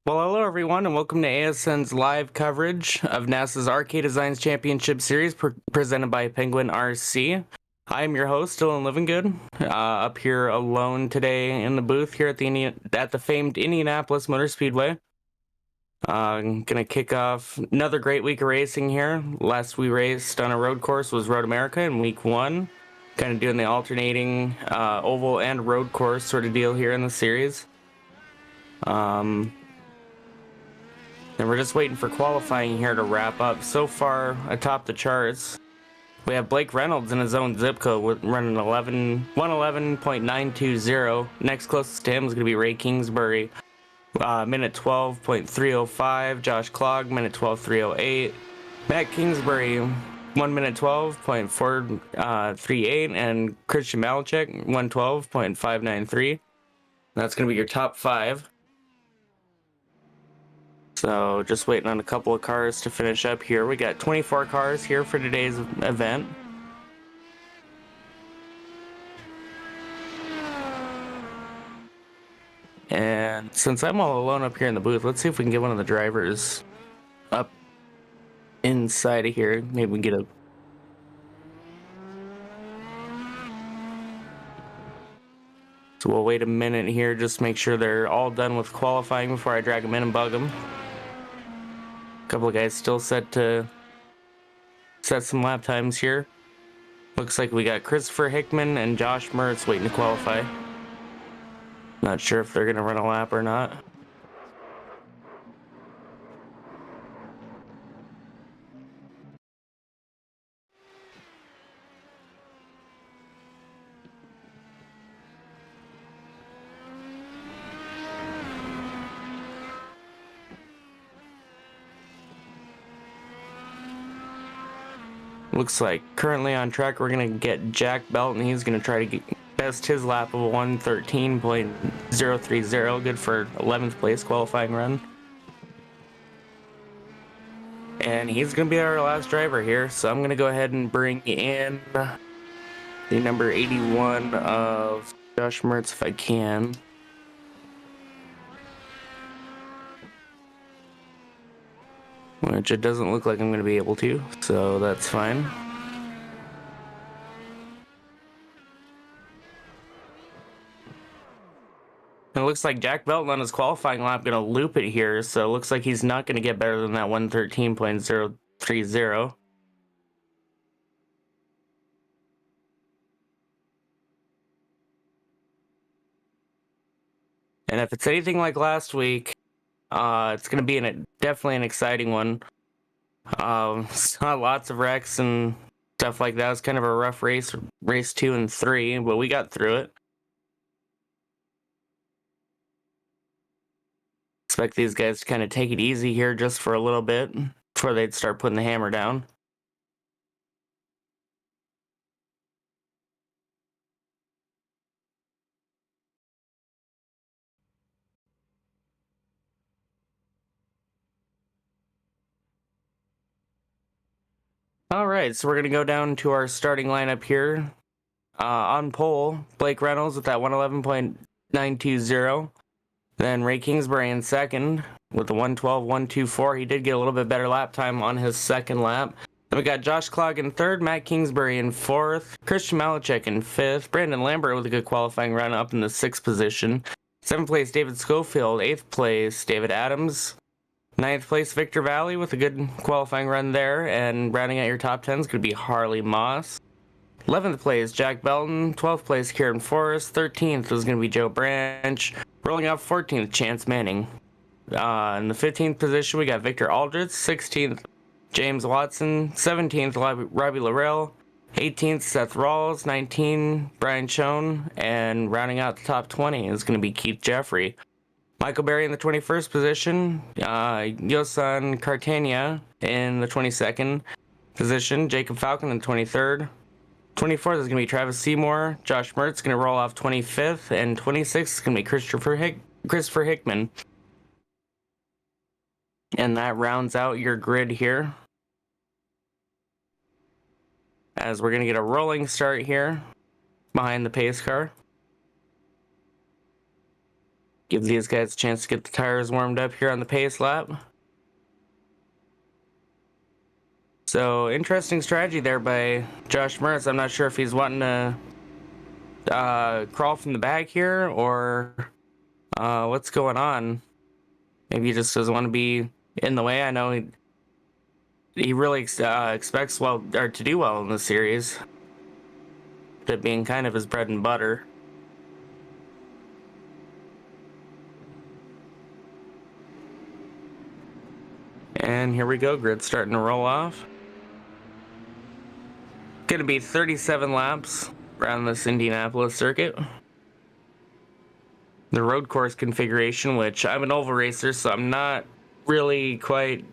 Well, hello everyone, and welcome to ASN's live coverage of NASA's Arcade Designs Championship Series presented by Penguin RC. I'm your host, Dylan Livengood, up here alone today in the booth here at the famed Indianapolis Motor Speedway. Gonna kick off another great week of racing here. Last we raced on a road course was Road America in week 1. Kind of doing the alternating oval and road course sort of deal here in the series. And we're just waiting for qualifying here to wrap up. So far, atop the charts, we have Blake Reynolds in his own zip code running 111.920. Next closest to him is going to be Ray Kingsbury, minute 12.305. Josh Clogg, minute 12.308. Matt Kingsbury, 1 minute 12.438. And Christian Malachek, 112.593. That's going to be your top 5. So just waiting on a couple of cars to finish up here. We got 24 cars here for today's event. And since I'm all alone up here in the booth, let's see if we can get one of the drivers up inside of here. Maybe we can get a... So we'll wait a minute here, just make sure they're all done with qualifying before I drag them in and bug them. A couple of guys still set to set some lap times here. Looks like we got Christopher Hickman and Josh Mertz waiting to qualify. Not sure if they're going to run a lap or not. Looks like currently on track we're going to get Jack Belton. He's going to try to best his lap of 113.030. Good for 11th place qualifying run. And he's going to be our last driver here. So I'm going to go ahead and bring in the number 81 of Josh Mertz if I can. Which it doesn't look like I'm going to be able to, so that's fine. And it looks like Jack Belton on his qualifying lap going to loop it here, so it looks like he's not going to get better than that 113.030. And if it's anything like last week, it's going to be definitely an exciting one. Saw lots of wrecks and stuff like that. It was kind of a rough race 2 and 3, but we got through it. Expect these guys to kind of take it easy here just for a little bit before they'd start putting the hammer down. All right, so we're going to go down to our starting lineup here. On pole, Blake Reynolds with that 111.920. Then Ray Kingsbury in second with the 112.124. He did get a little bit better lap time on his second lap. Then we got Josh Clogg in third, Matt Kingsbury in fourth, Christian Malachek in fifth, Brandon Lambert with a good qualifying run up in the sixth position. Seventh place, David Schofield. Eighth place, David Adams. Ninth place, Victor Valley with a good qualifying run there. And rounding out your top 10 is going to be Harley Moss. 11th place, Jack Belton. 12th place, Kieran Forrest. 13th is going to be Joe Branch. Rolling out 14th, Chance Manning. In the 15th position, we got Victor Aldridge. 16th, James Watson. 17th, Robbie Laurel. 18th, Seth Rawls. 19, Brian Schoen. And rounding out the top 20 is going to be Keith Jeffrey. Michael Berry in the 21st position, Yosan Cartania in the 22nd position, Jacob Falcon in the 23rd. 24th is going to be Travis Seymour, Josh Mertz going to roll off 25th, and 26th is going to be Christopher Hickman. And that rounds out your grid here. As we're going to get a rolling start here behind the pace car. Give these guys a chance to get the tires warmed up here on the pace lap. So, interesting strategy there by Josh Mertz. I'm not sure if he's wanting to crawl from the back here or what's going on. Maybe he just doesn't want to be in the way. I know he really expects to do well in the series. That being kind of his bread and butter. And here we go, grid starting to roll off. Gonna be 37 laps around this Indianapolis circuit. The road course configuration, which I'm an oval racer, so I'm not really quite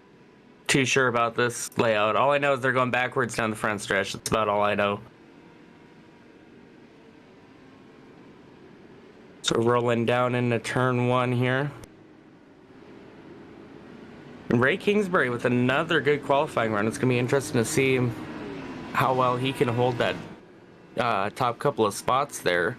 too sure about this layout. All I know is they're going backwards down the front stretch. That's about all I know. So rolling down into turn 1 here. Ray Kingsbury with another good qualifying run. It's going to be interesting to see how well he can hold that top couple of spots there.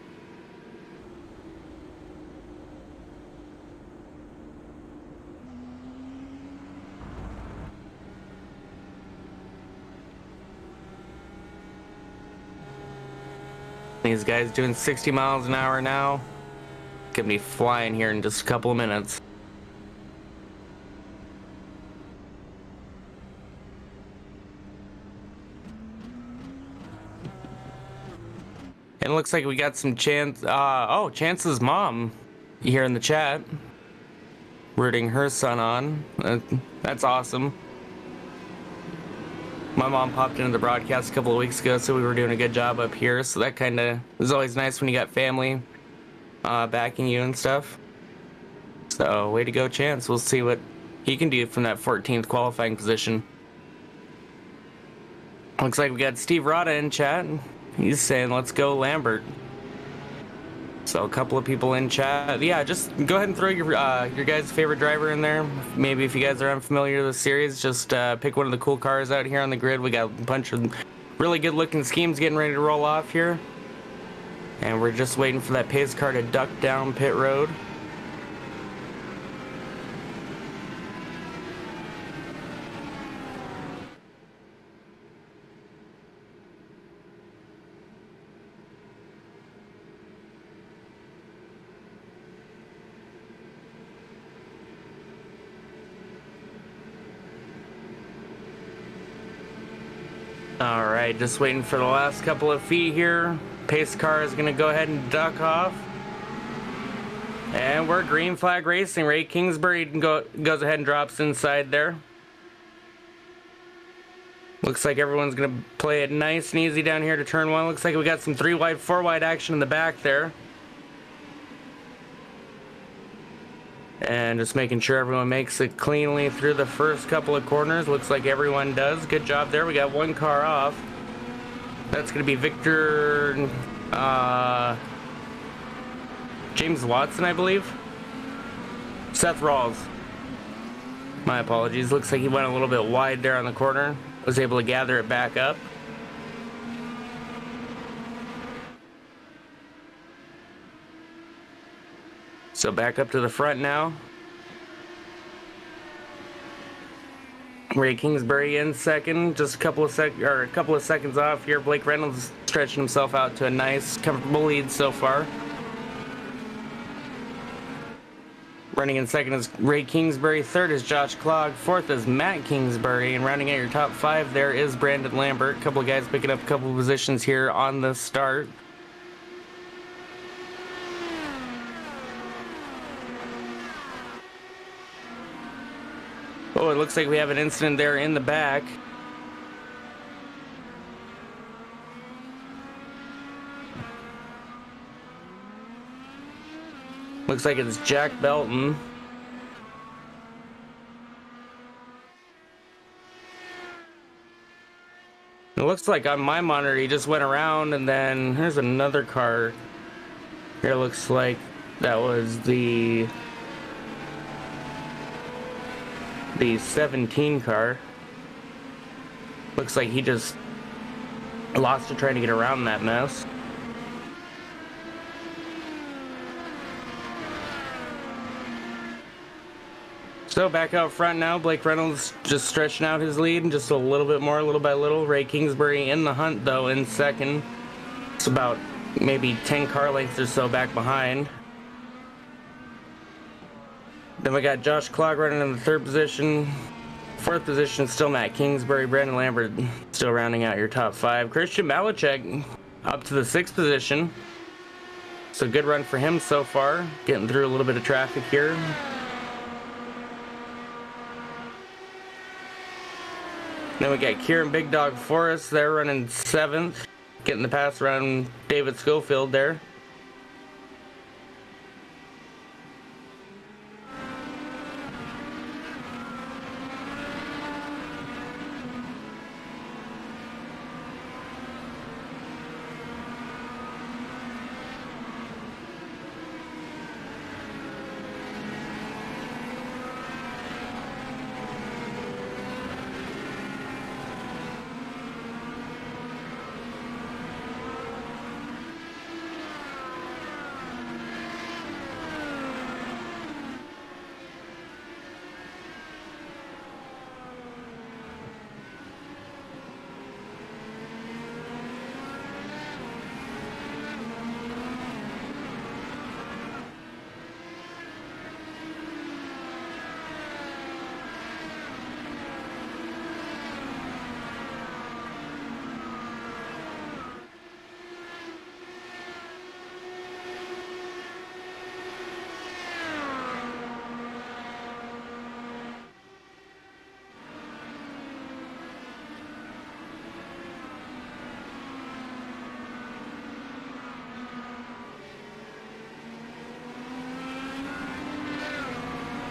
These guys doing 60 miles an hour now. Gonna be flying here in just a couple of minutes. And it looks like we got some Chance's mom here in the chat, rooting her son on. That's awesome. My mom popped into the broadcast a couple of weeks ago, so we were doing a good job up here. So that kind of is always nice when you got family backing you and stuff. So way to go, Chance. We'll see what he can do from that 14th qualifying position. Looks like we got Steve Rada in chat. He's saying, let's go Lambert. So a couple of people in chat. Yeah, just go ahead and throw your guys' favorite driver in there. Maybe if you guys are unfamiliar with the series, just pick one of the cool cars out here on the grid. We got a bunch of really good looking schemes getting ready to roll off here. And we're just waiting for that pace car to duck down pit road. Alright, just waiting for the last couple of feet here. Pace car is going to go ahead and duck off. And we're green flag racing. Ray Kingsbury goes ahead and drops inside there. Looks like everyone's going to play it nice and easy down here to turn 1. Looks like we got some 3 wide, 4 wide action in the back there. And just making sure everyone makes it cleanly through the first couple of corners. Looks like everyone does. Good job there. We got one car off. That's going to be Victor... James Watson, I believe. Seth Rawls. My apologies. Looks like he went a little bit wide there on the corner. Was able to gather it back up. So back up to the front now. Ray Kingsbury in second, just a couple of seconds off here. Blake Reynolds stretching himself out to a nice, comfortable lead so far. Running in second is Ray Kingsbury. Third is Josh Clogg. Fourth is Matt Kingsbury. And rounding out your top 5 there is Brandon Lambert. A couple of guys picking up a couple of positions here on the start. Oh, it looks like we have an incident there in the back. Looks like it's Jack Belton. It looks like on my monitor he just went around, and then here's another car. Here looks like that was the 17 car. Looks like he just lost it trying to get around that mess. So back out front now, Blake Reynolds just stretching out his lead just a little bit more, little by little. Ray Kingsbury in the hunt though in second. It's about maybe 10 car lengths or so back behind. Then we got Josh Clog running in the third position. Fourth position, still Matt Kingsbury. Brandon Lambert still rounding out your top five. Christian Malachek up to the sixth position. So good run for him so far. Getting through a little bit of traffic here. Then we got Kieran Big Dog Forrest there running seventh. Getting the pass around David Schofield there.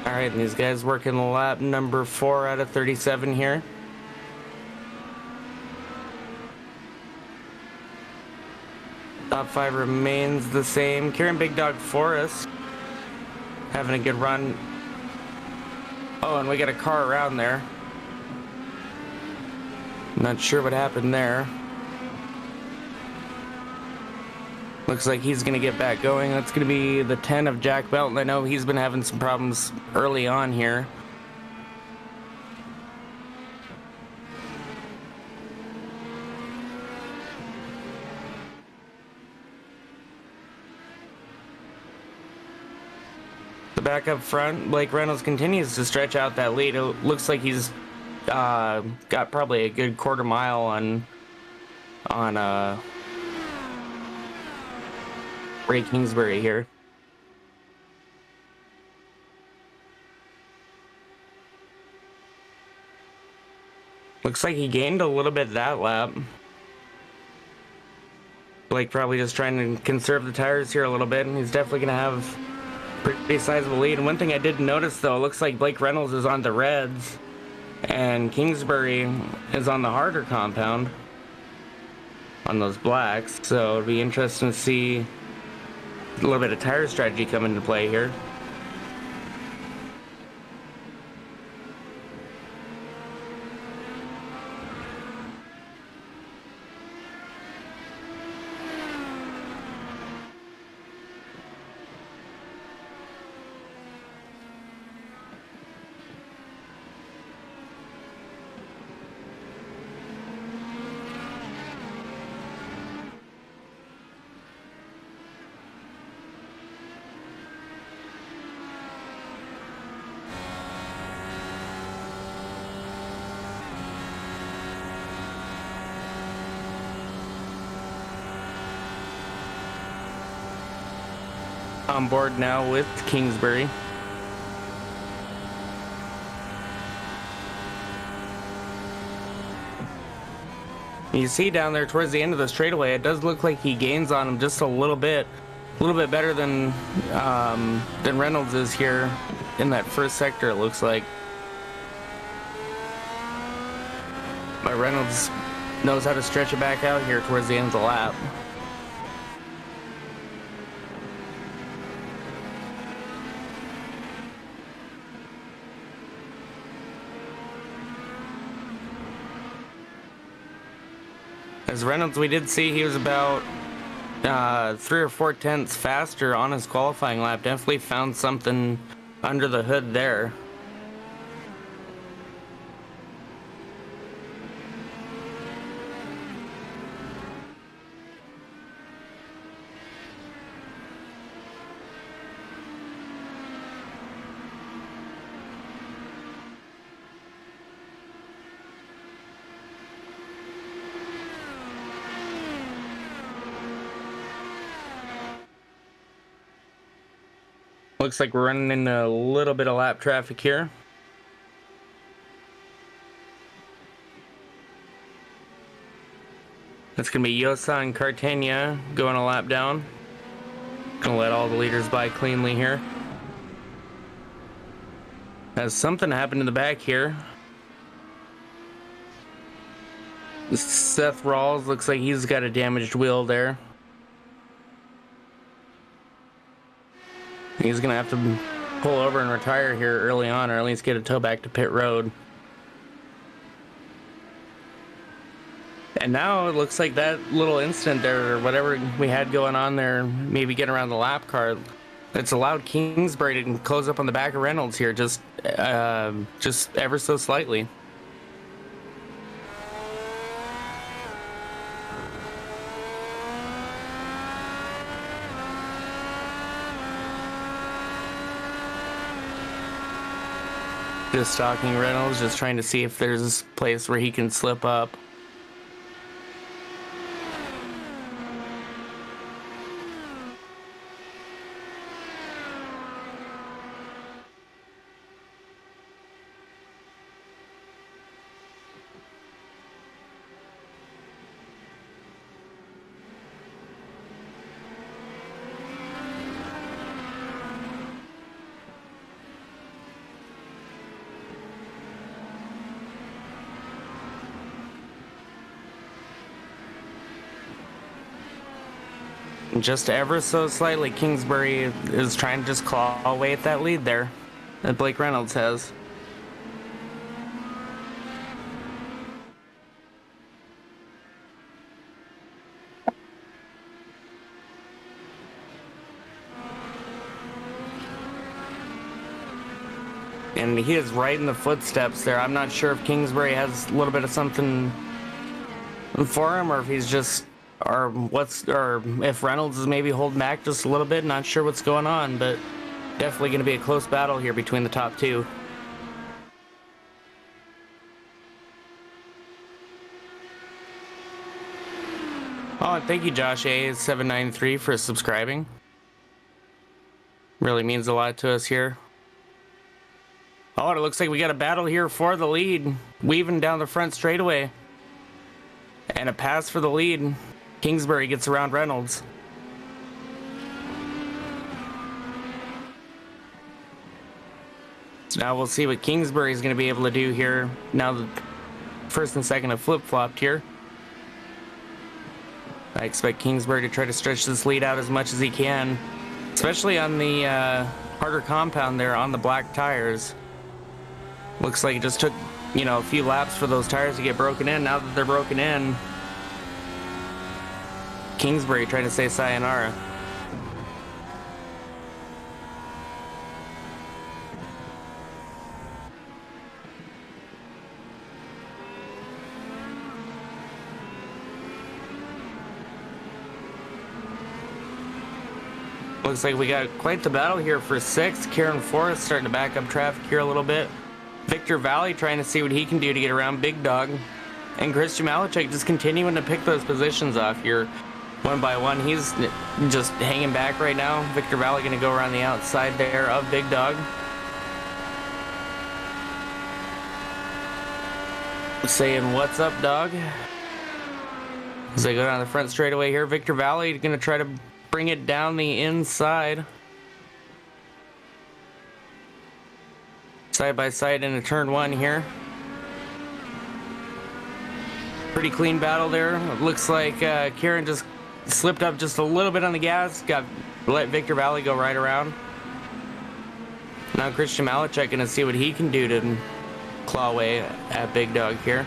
Alright, and these guys working lap number 4 out of 37 here. Top 5 remains the same. Kieran Big Dog Forrest having a good run. Oh, and we got a car around there. Not sure what happened there. Looks like he's going to get back going. That's going to be the 10 of Jack Belton. I know he's been having some problems early on here. The back up front, Blake Reynolds continues to stretch out that lead. It looks like he's got probably a good quarter mile on Ray Kingsbury here. Looks like he gained a little bit that lap. Blake probably just trying to conserve the tires here a little bit, and he's definitely going to have a pretty sizable lead. And one thing I did notice, though, it looks like Blake Reynolds is on the reds, and Kingsbury is on the harder compound on those blacks. So it'd be interesting to see a little bit of tire strategy come into play here. On board now with Kingsbury. You see down there towards the end of the straightaway, it does look like he gains on him just a little bit better than Reynolds is here in that first sector. It looks like, but Reynolds knows how to stretch it back out here towards the end of the lap. As Reynolds, we did see he was about 3 or 4 tenths faster on his qualifying lap. Definitely found something under the hood there. Looks like we're running into a little bit of lap traffic here. That's going to be Yosa and Cartagena going a lap down. Gonna let all the leaders by cleanly here. Has something happened in the back here. Seth Rawls looks like he's got a damaged wheel there. He's gonna have to pull over and retire here early on, or at least get a tow back to pit road. And now it looks like that little incident there, or whatever we had going on there, maybe getting around the lap car, it's allowed Kingsbury to close up on the back of Reynolds here, just ever so slightly. Just stalking Reynolds, just trying to see if there's a place where he can slip up. Just ever so slightly, Kingsbury is trying to just claw away at that lead there that Blake Reynolds has. And he is right in the footsteps there. I'm not sure if Kingsbury has a little bit of something for him, or if he's just, or if Reynolds is maybe holding back just a little bit. Not sure what's going on, but definitely going to be a close battle here between the top two. Oh, and thank you, Josh A793, for subscribing. Really means a lot to us here. Oh, it looks like we got a battle here for the lead, weaving down the front straightaway. And a pass for the lead. Kingsbury gets around Reynolds. So now we'll see what Kingsbury is going to be able to do here. Now the first and second have flip-flopped here. I expect Kingsbury to try to stretch this lead out as much as he can, especially on the harder compound there on the black tires. Looks like it just took, a few laps for those tires to get broken in. Now that they're broken in, Kingsbury trying to say sayonara. Looks like we got quite the battle here for sixth. Kieran Forrest starting to back up traffic here a little bit. Victor Valley trying to see what he can do to get around Big Dog. And Christian Malachek just continuing to pick those positions off here one by one. He's just hanging back right now. Victor Valley going to go around the outside there of Big Dog. Saying, "What's up, dog?" As they go down the front straightaway here, Victor Valley going to try to bring it down the inside. Side by side into turn one here. Pretty clean battle there. It looks like Kieran just slipped up just a little bit on the gas. Let Victor Valley go right around. Now Christian Malachek going to see what he can do to claw away at Big Dog here.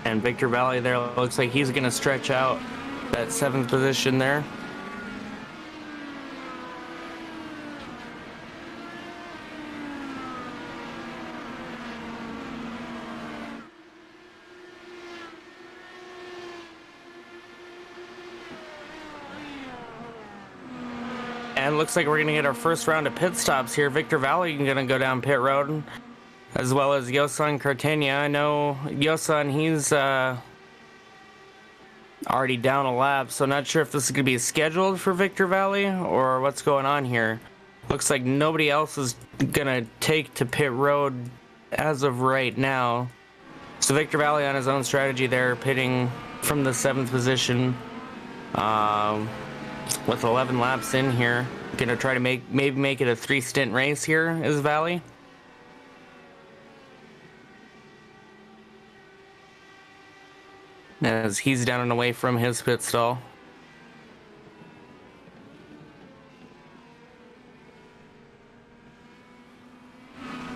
And Victor Valley there looks like he's going to stretch out that seventh position there. And it looks like we're going to get our first round of pit stops here. Victor Valley going to go down pit road, as well as Yosan Cartagena. I know Yosan, he's already down a lap, so not sure if this is going to be scheduled for Victor Valley or what's going on here. Looks like nobody else is going to take to pit road as of right now. So Victor Valley on his own strategy there, pitting from the 7th position with 11 laps in here. Going to try to maybe make it a 3-stint race here, is Valley. As he's down and away from his pit stall.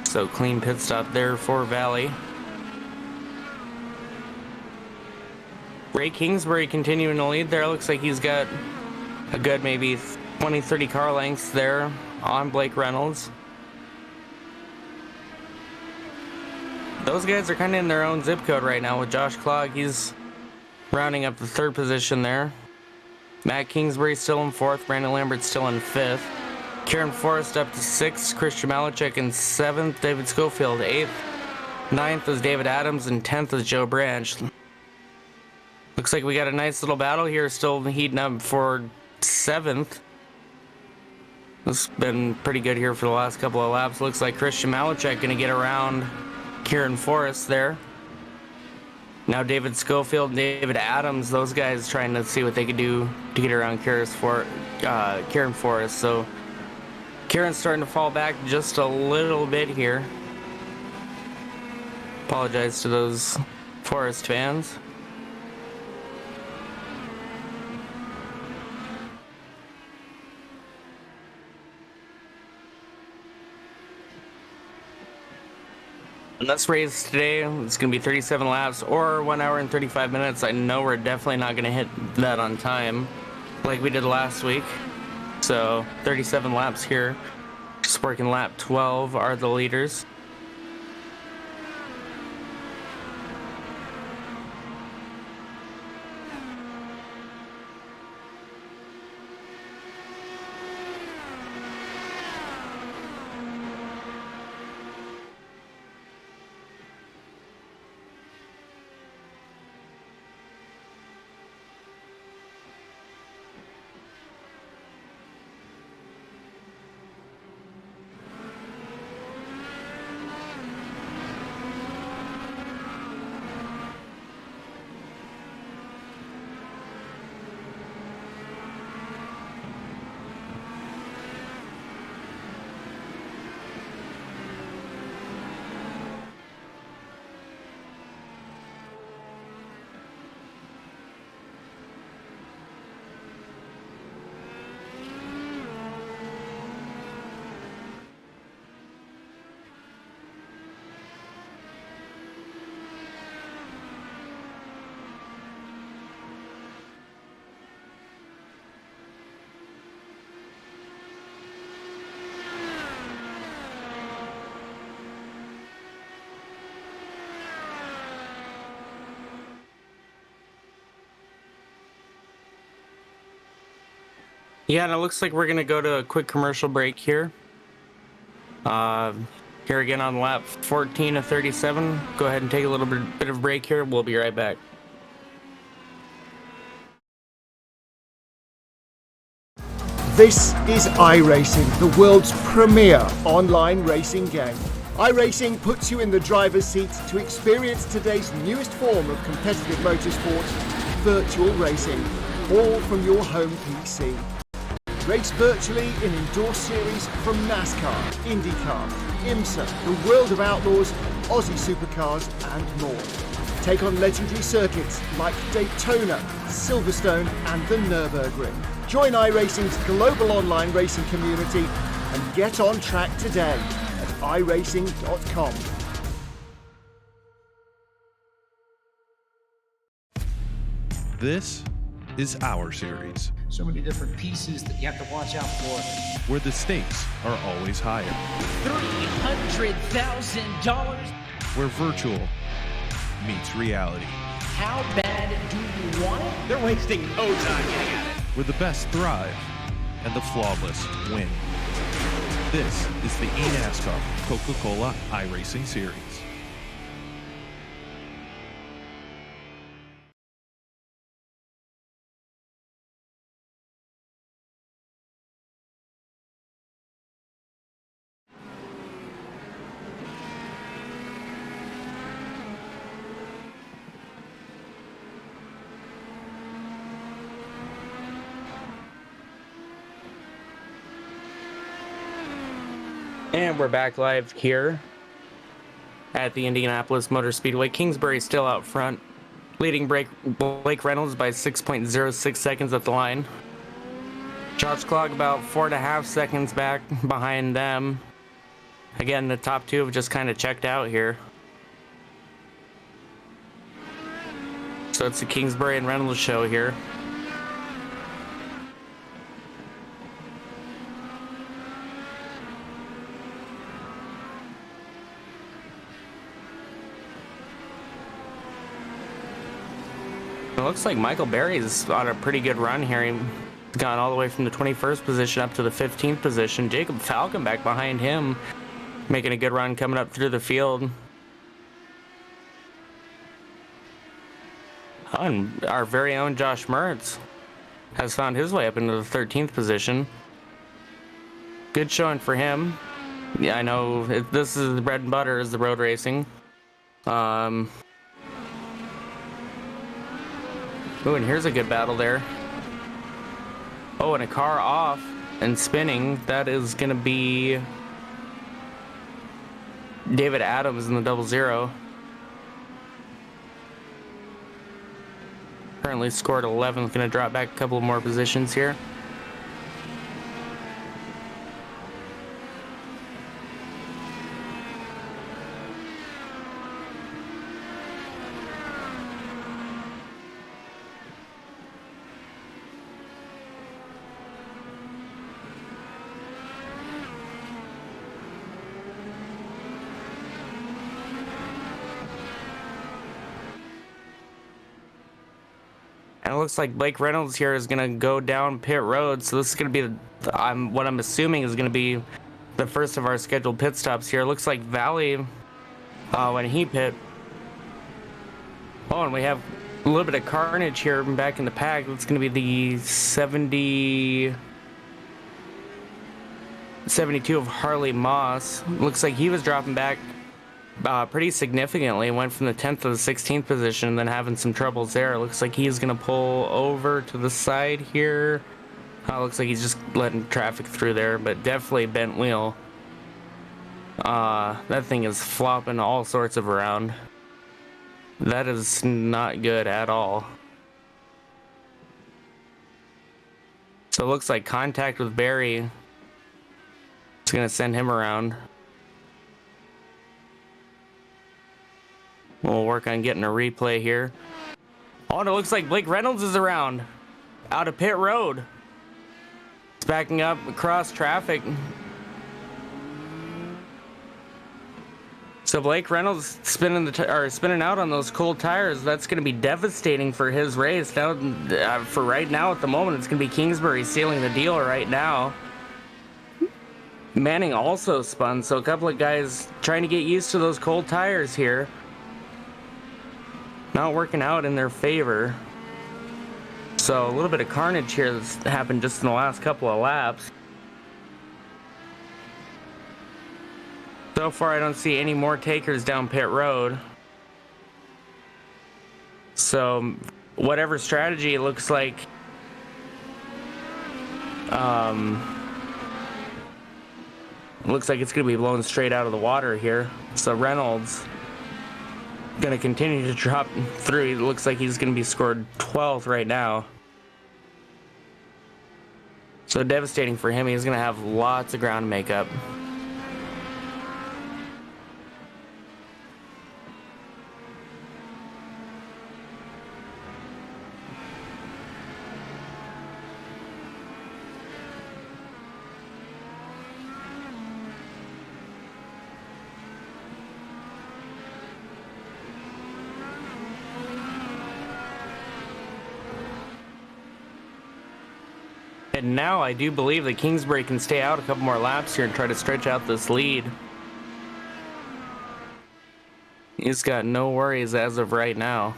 So clean pit stop there for Valley. Ray Kingsbury continuing to lead there. Looks like he's got a good maybe 20-30 car lengths there on Blake Reynolds. Those guys are kind of in their own zip code right now with Josh Clogg. He's rounding up the 3rd position there. Matt Kingsbury still in 4th. Brandon Lambert still in 5th. Kieran Forrest up to 6th. Christian Malachek in 7th. David Schofield 8th. 9th is David Adams, and 10th is Joe Branch. Looks like we got a nice little battle here, still heating up for 7th. This has been pretty good here for the last couple of laps. Looks like Christian Malachek going to get around Kieran Forrest there. Now David Schofield and David Adams, those guys trying to see what they could do to get around Kieran Forrest. So Kieran's starting to fall back just a little bit here. Apologize to those Forrest fans. And this race today, it's going to be 37 laps or 1 hour and 35 minutes. I know we're definitely not going to hit that on time like we did last week. So 37 laps here. Just working lap 12 are the leaders. Yeah, and it looks like we're going to go to a quick commercial break here. Here again on lap 14 of 37. Go ahead and take a little bit of break here. We'll be right back. This is iRacing, the world's premier online racing game. iRacing puts you in the driver's seat to experience today's newest form of competitive motorsport, virtual racing, all from your home PC. Race virtually in endorsed series from NASCAR, IndyCar, IMSA, the World of Outlaws, Aussie Supercars and more. Take on legendary circuits like Daytona, Silverstone and the Nürburgring. Join iRacing's global online racing community and get on track today at iRacing.com. This is our series, so many different pieces that you have to watch out for, where the stakes are always higher, $300,000. where virtual meets reality, How bad do you want it? they're wasting no time getting at it. where the best thrive and the flawless win. This is the eNASCAR Coca-Cola iRacing Series. And we're back live here at the Indianapolis Motor Speedway. Kingsbury still out front, leading Blake Reynolds by 6.06 seconds at the line. Shot clock about 4.5 seconds back behind them. Again, the top two have just kind of checked out here. So it's the Kingsbury and Reynolds show here. It looks like Michael Berry's on a pretty good run here. He's gone all the way from the 21st position up to the 15th position. Jacob Falcon back behind him, making a good run coming up through the field. And our very own Josh Mertz has found his way up into the 13th position. Good showing for him. Yeah, I know this is the bread and butter, is the road racing. Ooh, and here's a good battle there. Oh, and a car off and spinning. That is going to be David Adams in the 00. Currently scored 11th. Going to drop back a couple more positions here. And it looks like Blake Reynolds here is going to go down pit road. So this is going to be, what I'm assuming is going to be the first of our scheduled pit stops here. It looks like Valley, when he pit. Oh, and we have a little bit of carnage here back in the pack. It's going to be the 72 of Harley Moss. Looks like he was dropping back pretty significantly. Went from the 10th to the 16th position and then having some troubles there. Looks like he's gonna pull over to the side here. Looks like he's just letting traffic through there, but definitely bent wheel. That thing is flopping all sorts of around. That is not good at all. So it looks like contact with Barry. It's gonna send him around. We'll work on getting a replay here. Oh, and it looks like Blake Reynolds is around. Out of pit road. It's backing up across traffic. So Blake Reynolds spinning out on those cold tires. That's going to be devastating for his race. Now, for right now, at the moment, it's going to be Kingsbury sealing the deal right now. Manning also spun, so a couple of guys trying to get used to those cold tires here. Not working out in their favor. So a little bit of carnage here that's happened just in the last couple of laps. So far I don't see any more takers down pit road. So whatever strategy it looks like looks like it's gonna be blown straight out of the water here. So Reynolds gonna continue to drop through. It looks like he's gonna be scored 12th right now. So devastating for him. He's gonna have lots of ground to make up. And now I do believe that Kingsbury can stay out a couple more laps here and try to stretch out this lead. He's got no worries as of right now.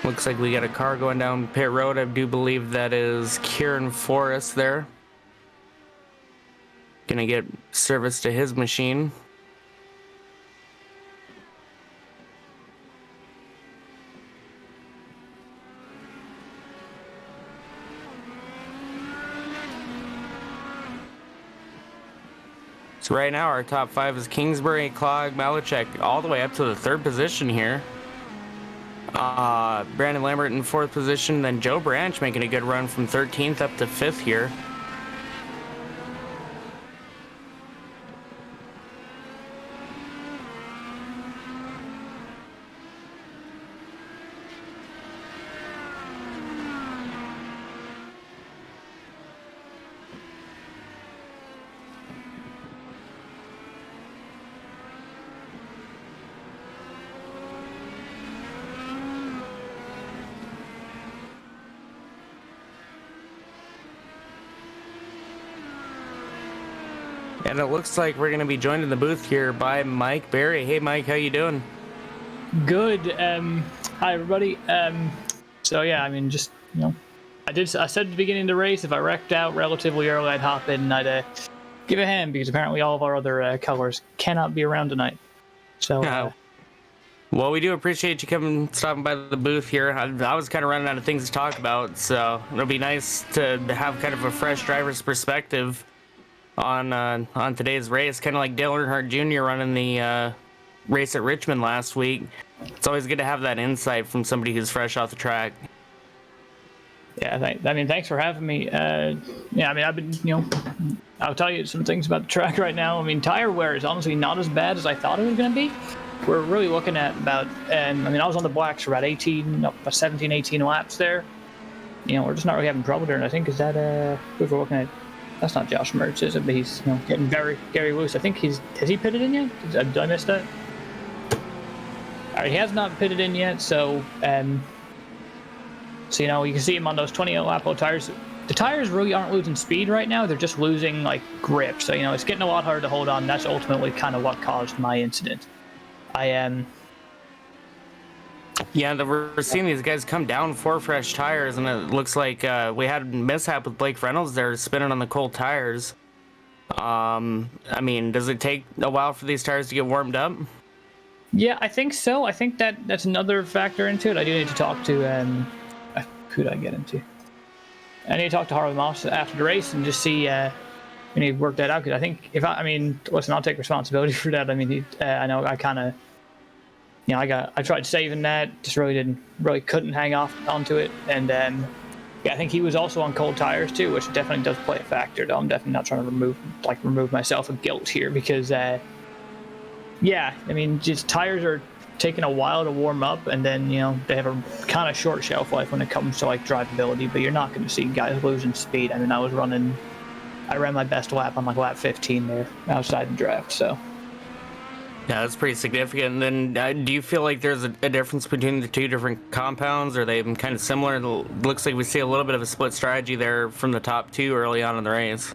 Looks like we got a car going down pit road. I do believe that is Kieran Forrest there. Gonna get service to his machine. So right now our top 5 is Kingsbury, Clog, Malachek, all the way up to the 3rd position here. Brandon Lambert in 4th position, then Joe Branch making a good run from 13th up to 5th here. And it looks like we're going to be joined in the booth here by Mike Berry. Hey, Mike, how you doing? Good. Hi, everybody. So yeah, I mean, just I said at the beginning of the race, if I wrecked out relatively early, I'd hop in and I'd give a hand because apparently all of our other colors cannot be around tonight. So. Well, we do appreciate you stopping by the booth here. I was kind of running out of things to talk about, so it'll be nice to have kind of a fresh driver's perspective on today's race, kind of like Dale Earnhardt Jr. running the race at Richmond last week. It's always good to have that insight from somebody who's fresh off the track. Yeah, thanks for having me. Yeah, I mean, I've been, I'll tell you some things about the track right now. I mean, tire wear is honestly not as bad as I thought it was going to be. We're really looking at about, I was on the blacks for about 17, 18 laps there. We're just not really having trouble there, and I think we're looking at. That's not Josh Mertz, is it? But he's getting very, very loose. I think has he pitted in yet? Did I miss that? All right, he has not pitted in yet. So, you can see him on those 28 lap low tires. The tires really aren't losing speed right now. They're just losing grip. So it's getting a lot harder to hold on. That's ultimately kind of what caused my incident. Yeah, we're seeing these guys come down 4 fresh tires, and it looks like we had a mishap with Blake Reynolds there spinning on the cold tires. Does it take a while for these tires to get warmed up? Yeah, I think so. I think that's another factor into it. I do need to talk to who did I get into? I need to talk to Harley Moss after the race and just see. We need to work that out because I think listen, I'll take responsibility for that. I know I kind of. I tried saving that, just really couldn't hang onto it, and I think he was also on cold tires too, which definitely does play a factor. Though I'm definitely not trying to remove myself of guilt here because, just tires are taking a while to warm up, and then they have a kind of short shelf life when it comes to drivability. But you're not going to see guys losing speed. I ran my best lap on lap 15 there outside the draft, so. Yeah, that's pretty significant. And then do you feel like there's a difference between the two different compounds? Are they kind of similar? It looks like we see a little bit of a split strategy there from the top 2 early on in the race.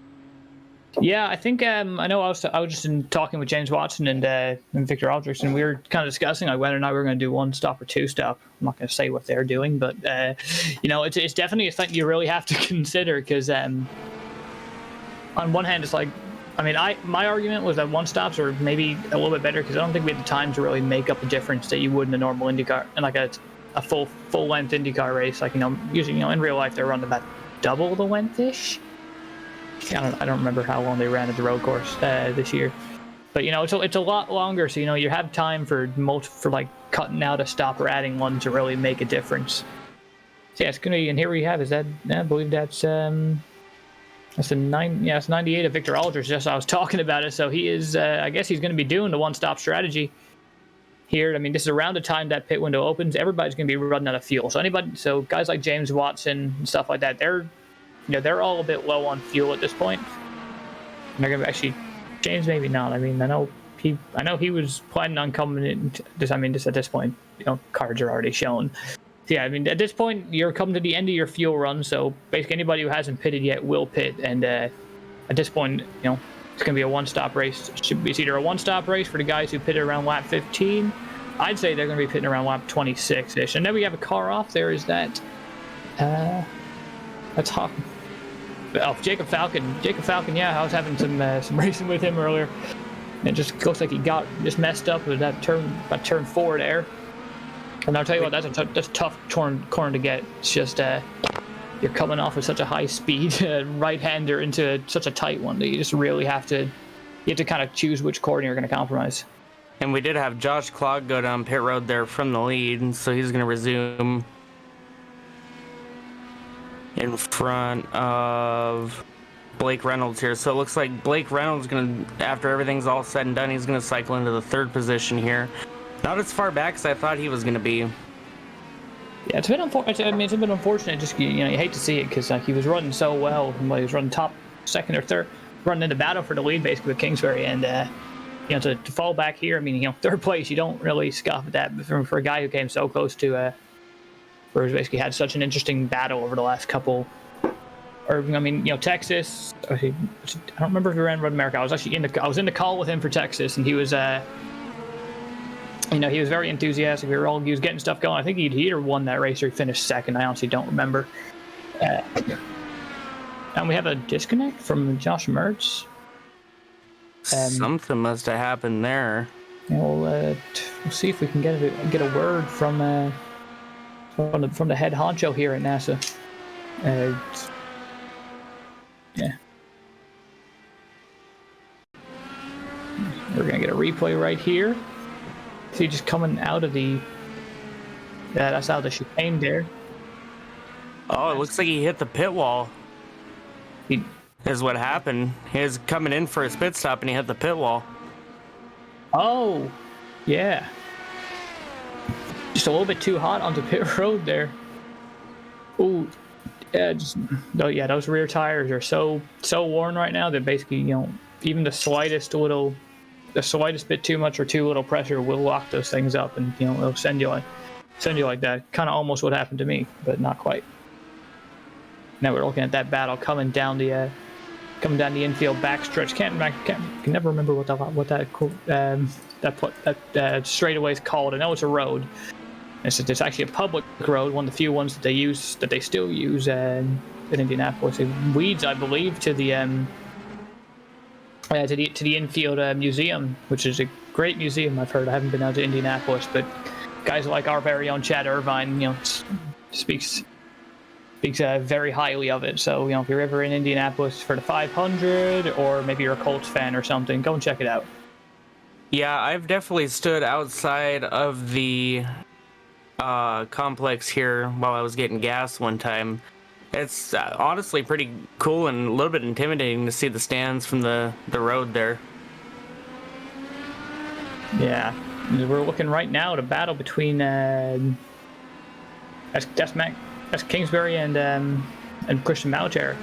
Yeah, I think I know I was just talking with James Watson and Victor Aldridge, and we were kind of discussing whether or not we were going to do 1 stop or 2 stop. I'm not going to say what they're doing, but it's definitely a thing you really have to consider because on one hand it's my argument was that 1 stops are maybe a little bit better because I don't think we had the time to really make up the difference that you would in a normal IndyCar and a full length IndyCar race. Usually in real life they're running about double the length-ish. I don't remember how long they ran at the road course this year, but it's a lot longer. So you have time for cutting out a stop or adding one to really make a difference. So yeah, it's gonna be. And here we have I believe that's. It's 98 of Victor Aldridge, just I was talking about it. So he is, I guess he's going to be doing the 1-stop strategy here. This is around the time that pit window opens. Everybody's going to be running out of fuel. So guys like James Watson and stuff like that, they're all a bit low on fuel at this point. And they're going to James maybe not. I know he was planning on coming in. Just at this point, cards are already shown. Yeah, I mean, at this point, you're coming to the end of your fuel run, so basically anybody who hasn't pitted yet will pit, and at this point, you know, it's going to be a one-stop race. It's either a one-stop race for the guys who pitted around lap 15. I'd say they're going to be pitting around lap 26-ish. And then we have a car off. There is that. That's hot. Oh, Jacob Falcon. Jacob Falcon, yeah, I was having some racing with him earlier. And it just looks like he got just messed up with that turn 4 there. And I'll tell you what, that's a tough corner to get. It's just you're coming off with such a high speed right-hander into such a tight one that you just really have to kind of choose which corner you're going to compromise. And we did have Josh Clogg go down pit road there from the lead, so he's going to resume in front of Blake Reynolds here. So it looks like Blake Reynolds going to, after everything's all said and done, he's going to cycle into the 3rd position here. Not as far back as I thought he was going to be. Yeah, it's a bit unfortunate. I mean, it's a bit unfortunate. Just you hate to see it because he was running so well. He was running top, 2nd or 3rd, running into battle for the lead basically with Kingsbury, and to fall back here. I mean, 3rd place, you don't really scoff at that. But for a guy who came so close to, where he's basically had such an interesting battle over the last couple. Or I mean, Texas. I don't remember if we ran Road America. I was actually I was in the call with him for Texas, and he was. He was very enthusiastic. He was getting stuff going. I think he either won that race or he finished 2nd. I honestly don't remember. And we have a disconnect from Josh Mertz. Something must have happened there. We'll see if we can get a word from the head honcho here at NASA. Yeah. We're gonna get a replay right here. See, just coming out of the. That's out of the chicane there. Oh, it looks like he hit the pit wall. He, is what happened. He was coming in for his pit stop and he hit the pit wall. Oh, yeah. Just a little bit too hot onto pit road there. Ooh, yeah, those rear tires are so worn right now that basically, even the slightest bit too much or too little pressure will lock those things up, and it'll send you like that. Kind of almost what happened to me, but not quite. Now we're looking at that battle coming down the infield backstretch. Can never remember what that straightaway is called. I know it's a road. It's actually a public road, one of the few ones that they still use in Indianapolis. It leads, I believe, to the infield museum, which is a great museum. I've heard. I haven't been out to Indianapolis, but guys like our very own Chad Irvine, speaks very highly of it. So if you're ever in Indianapolis for the 500, or maybe you're a Colts fan or something, go and check it out. Yeah, I've definitely stood outside of the complex here while I was getting gas one time. It's honestly pretty cool and a little bit intimidating to see the stands from the road there. Yeah, we're looking right now at a battle between that's Kingsbury and Christian Malcher.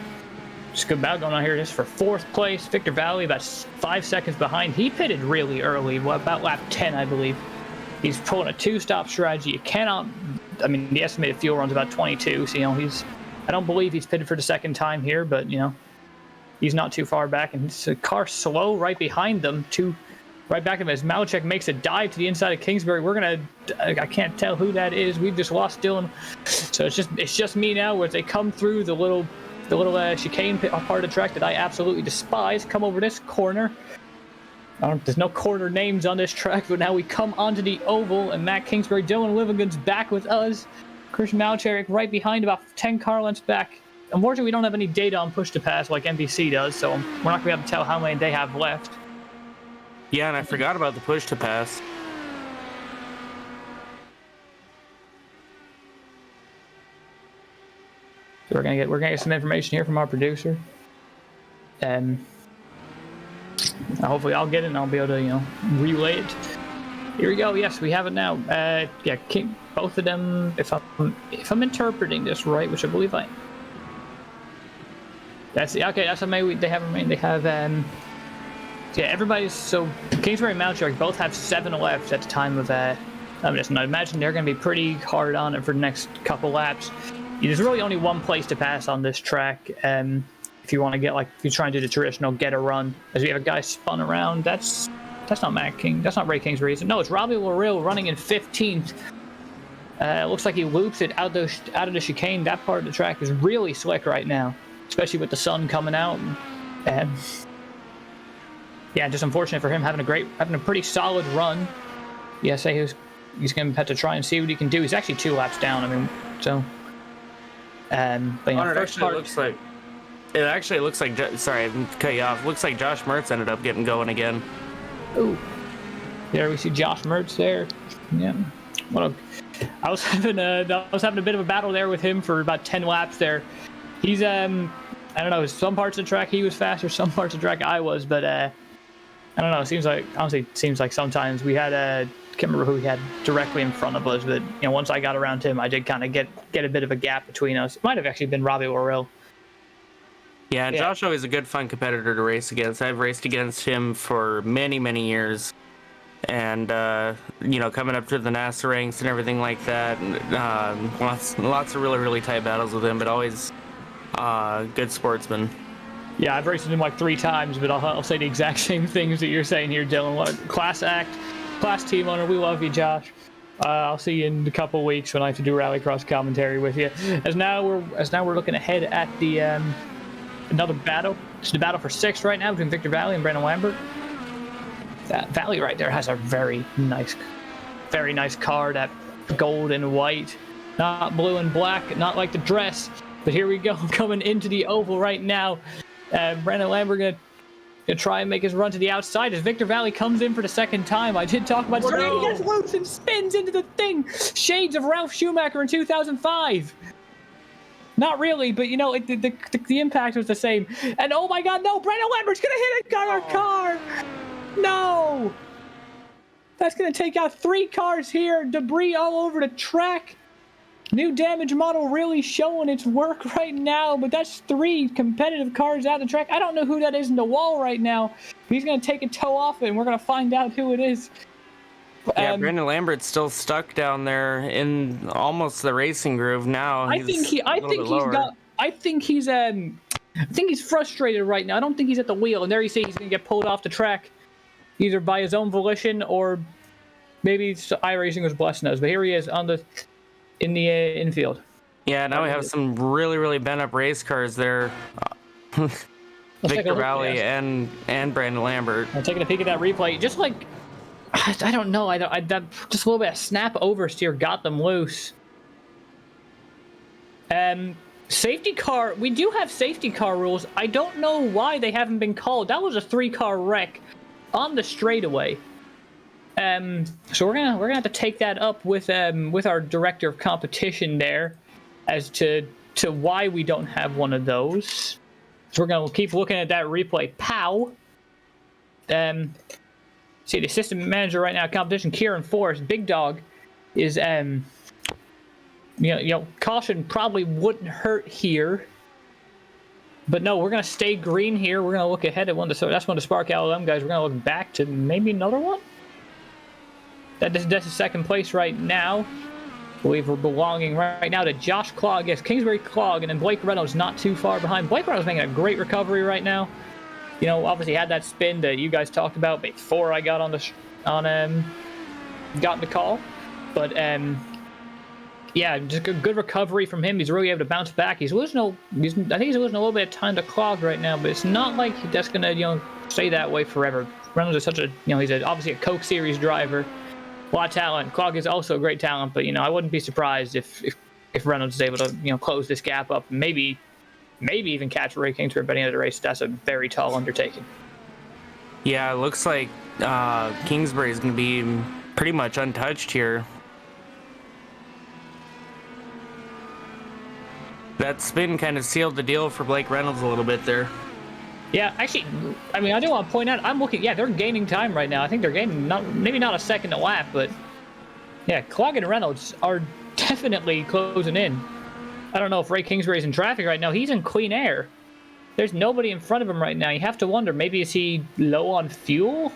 Just a good battle going on here. Just for 4th place, Victor Valley about 5 seconds behind. He pitted really early, about lap 10, I believe. He's pulling a 2-stop strategy. You cannot. I mean, the estimated fuel run's about 22, so he's. I don't believe he's pitted for the 2nd time here, but he's not too far back, and it's a car slow right behind them. Right back of him as Malachek makes a dive to the inside of Kingsbury. I can't tell who that is. We've just lost Dylan, so it's just me now. As they come through the little chicane part of the track that I absolutely despise, come over this corner. There's no corner names on this track, but now we come onto the oval, and Matt Kingsbury, Dylan Livengood's back with us. Christian Malcherik right behind, about 10 car lengths back. Unfortunately, we don't have any data on push to pass like NBC does, so we're not going to be able to tell how many they have left. Yeah, and I forgot about the push to pass. So we're gonna get some information here from our producer, and hopefully I'll get it and I'll be able to relay it. Here we go. Yes, we have it now. Both of them. If I'm interpreting this right, which I believe I. That's how many they have remaining. They have everybody's so Kingsbury and Malchuk both have 7 left at the time of I imagine they're going to be pretty hard on it for the next couple laps. There's really only one place to pass on this track. If you want to get if you try and do the traditional get a run, as we have a guy spun around. That's not Matt King. That's not Ray King's reason. No, it's Robbie Larill running in 15th. It looks like he loops it out of the chicane. That part of the track is really slick right now, especially with the sun coming out. Yeah, just unfortunate for him having a pretty solid run. Yeah, he's going to have to try and see what he can do. He's actually 2 laps down. I mean, so. But it actually looks like. Sorry, I cut you off. Looks like Josh Mertz ended up getting going again. Ooh, there we see Josh Mertz there. Yeah, I was having a bit of a battle there with him for about 10 laps there. He's I don't know. Some parts of the track he was faster, some parts of the track I was, but I don't know. It seems like sometimes we had can't remember who he had directly in front of us, but once I got around him, I did kind of get a bit of a gap between us. It might have actually been Robbie Larill. Yeah, Josh always a good fun competitor to race against. I've raced against him for many, many years. And, coming up through the NASA ranks and everything like that. Lots of really, really tight battles with him, but always good sportsman. Yeah, I've raced with him 3 times, but I'll say the exact same things that you're saying here, Dylan. Class act, class team owner, we love you, Josh. I'll see you in a couple weeks when I have to do rallycross commentary with you. As now we're looking ahead at the another battle. It's the battle for 6th right now between Victor Valley and Brandon Lambert. That Valley right there has a very nice car, that gold and white, not blue and black, not like the dress. But here we go, coming into the oval right now. Brandon Lambert gonna try and make his run to the outside as Victor Valley comes in for the 2nd time. I did talk about it. He gets loose and spins into the thing. Shades of Ralph Schumacher in 2005. Not really, but the impact was the same. And oh my God, no! Brandon Lambert's gonna hit our car. No! That's gonna take out 3 cars here. Debris all over the track. New damage model really showing its work right now, but that's 3 competitive cars out the track. I don't know who that is in the wall right now. He's gonna take a toe off it, and we're gonna find out who it is. Yeah, Brandon Lambert's still stuck down there in almost the racing groove now. I think he's frustrated right now. I don't think he's at the wheel, and there you see he's gonna get pulled off the track, either by his own volition or maybe iRacing was blessing us. But here he is in the infield. Yeah, now we have some really, really bent up race cars there. Victor Valley and Brandon Lambert. I'm taking a peek at that replay. Just I don't know. That just a little bit of snap oversteer got them loose. Safety car. We do have safety car rules. I don't know why they haven't been called. That was a 3-car wreck on the straightaway. So we're gonna have to take that up with our director of competition there, as to why we don't have one of those. So we're gonna keep looking at that replay. Pow. See the assistant manager right now, competition, Kieran Forrest, Big Dog, is caution probably wouldn't hurt here. But no, we're gonna stay green here. We're gonna look ahead at that's one of the Spark LLM guys. We're gonna look back to maybe another one. That's the 2nd place right now. I believe we're belonging right now to Josh Clogg. Yes, Kingsbury Clogg, and then Blake Reynolds not too far behind. Blake Reynolds making a great recovery right now. Obviously had that spin that you guys talked about before I got got in the call. But yeah, just a good recovery from him. He's really able to bounce back. I think he's losing a little bit of time to Clogg right now, but it's not like that's gonna stay that way forever. Reynolds is such a he's obviously a Coke Series driver. A lot of talent. Clogg is also a great talent, but I wouldn't be surprised if Reynolds is able to close this gap up, and maybe even catch Ray Kingsbury by the end of the race. That's a very tall undertaking. Yeah, it looks like Kingsbury is going to be pretty much untouched here. That spin kind of sealed the deal for Blake Reynolds a little bit there. Yeah, actually, I do want to point out, I'm looking, they're gaining time right now. I think they're gaining, maybe not a second a lap, but yeah, Clogg and Reynolds are definitely closing in. I don't know if Ray Kingsbury's in traffic right now. He's in clean air. There's nobody in front of him right now. You have to wonder, maybe is he low on fuel?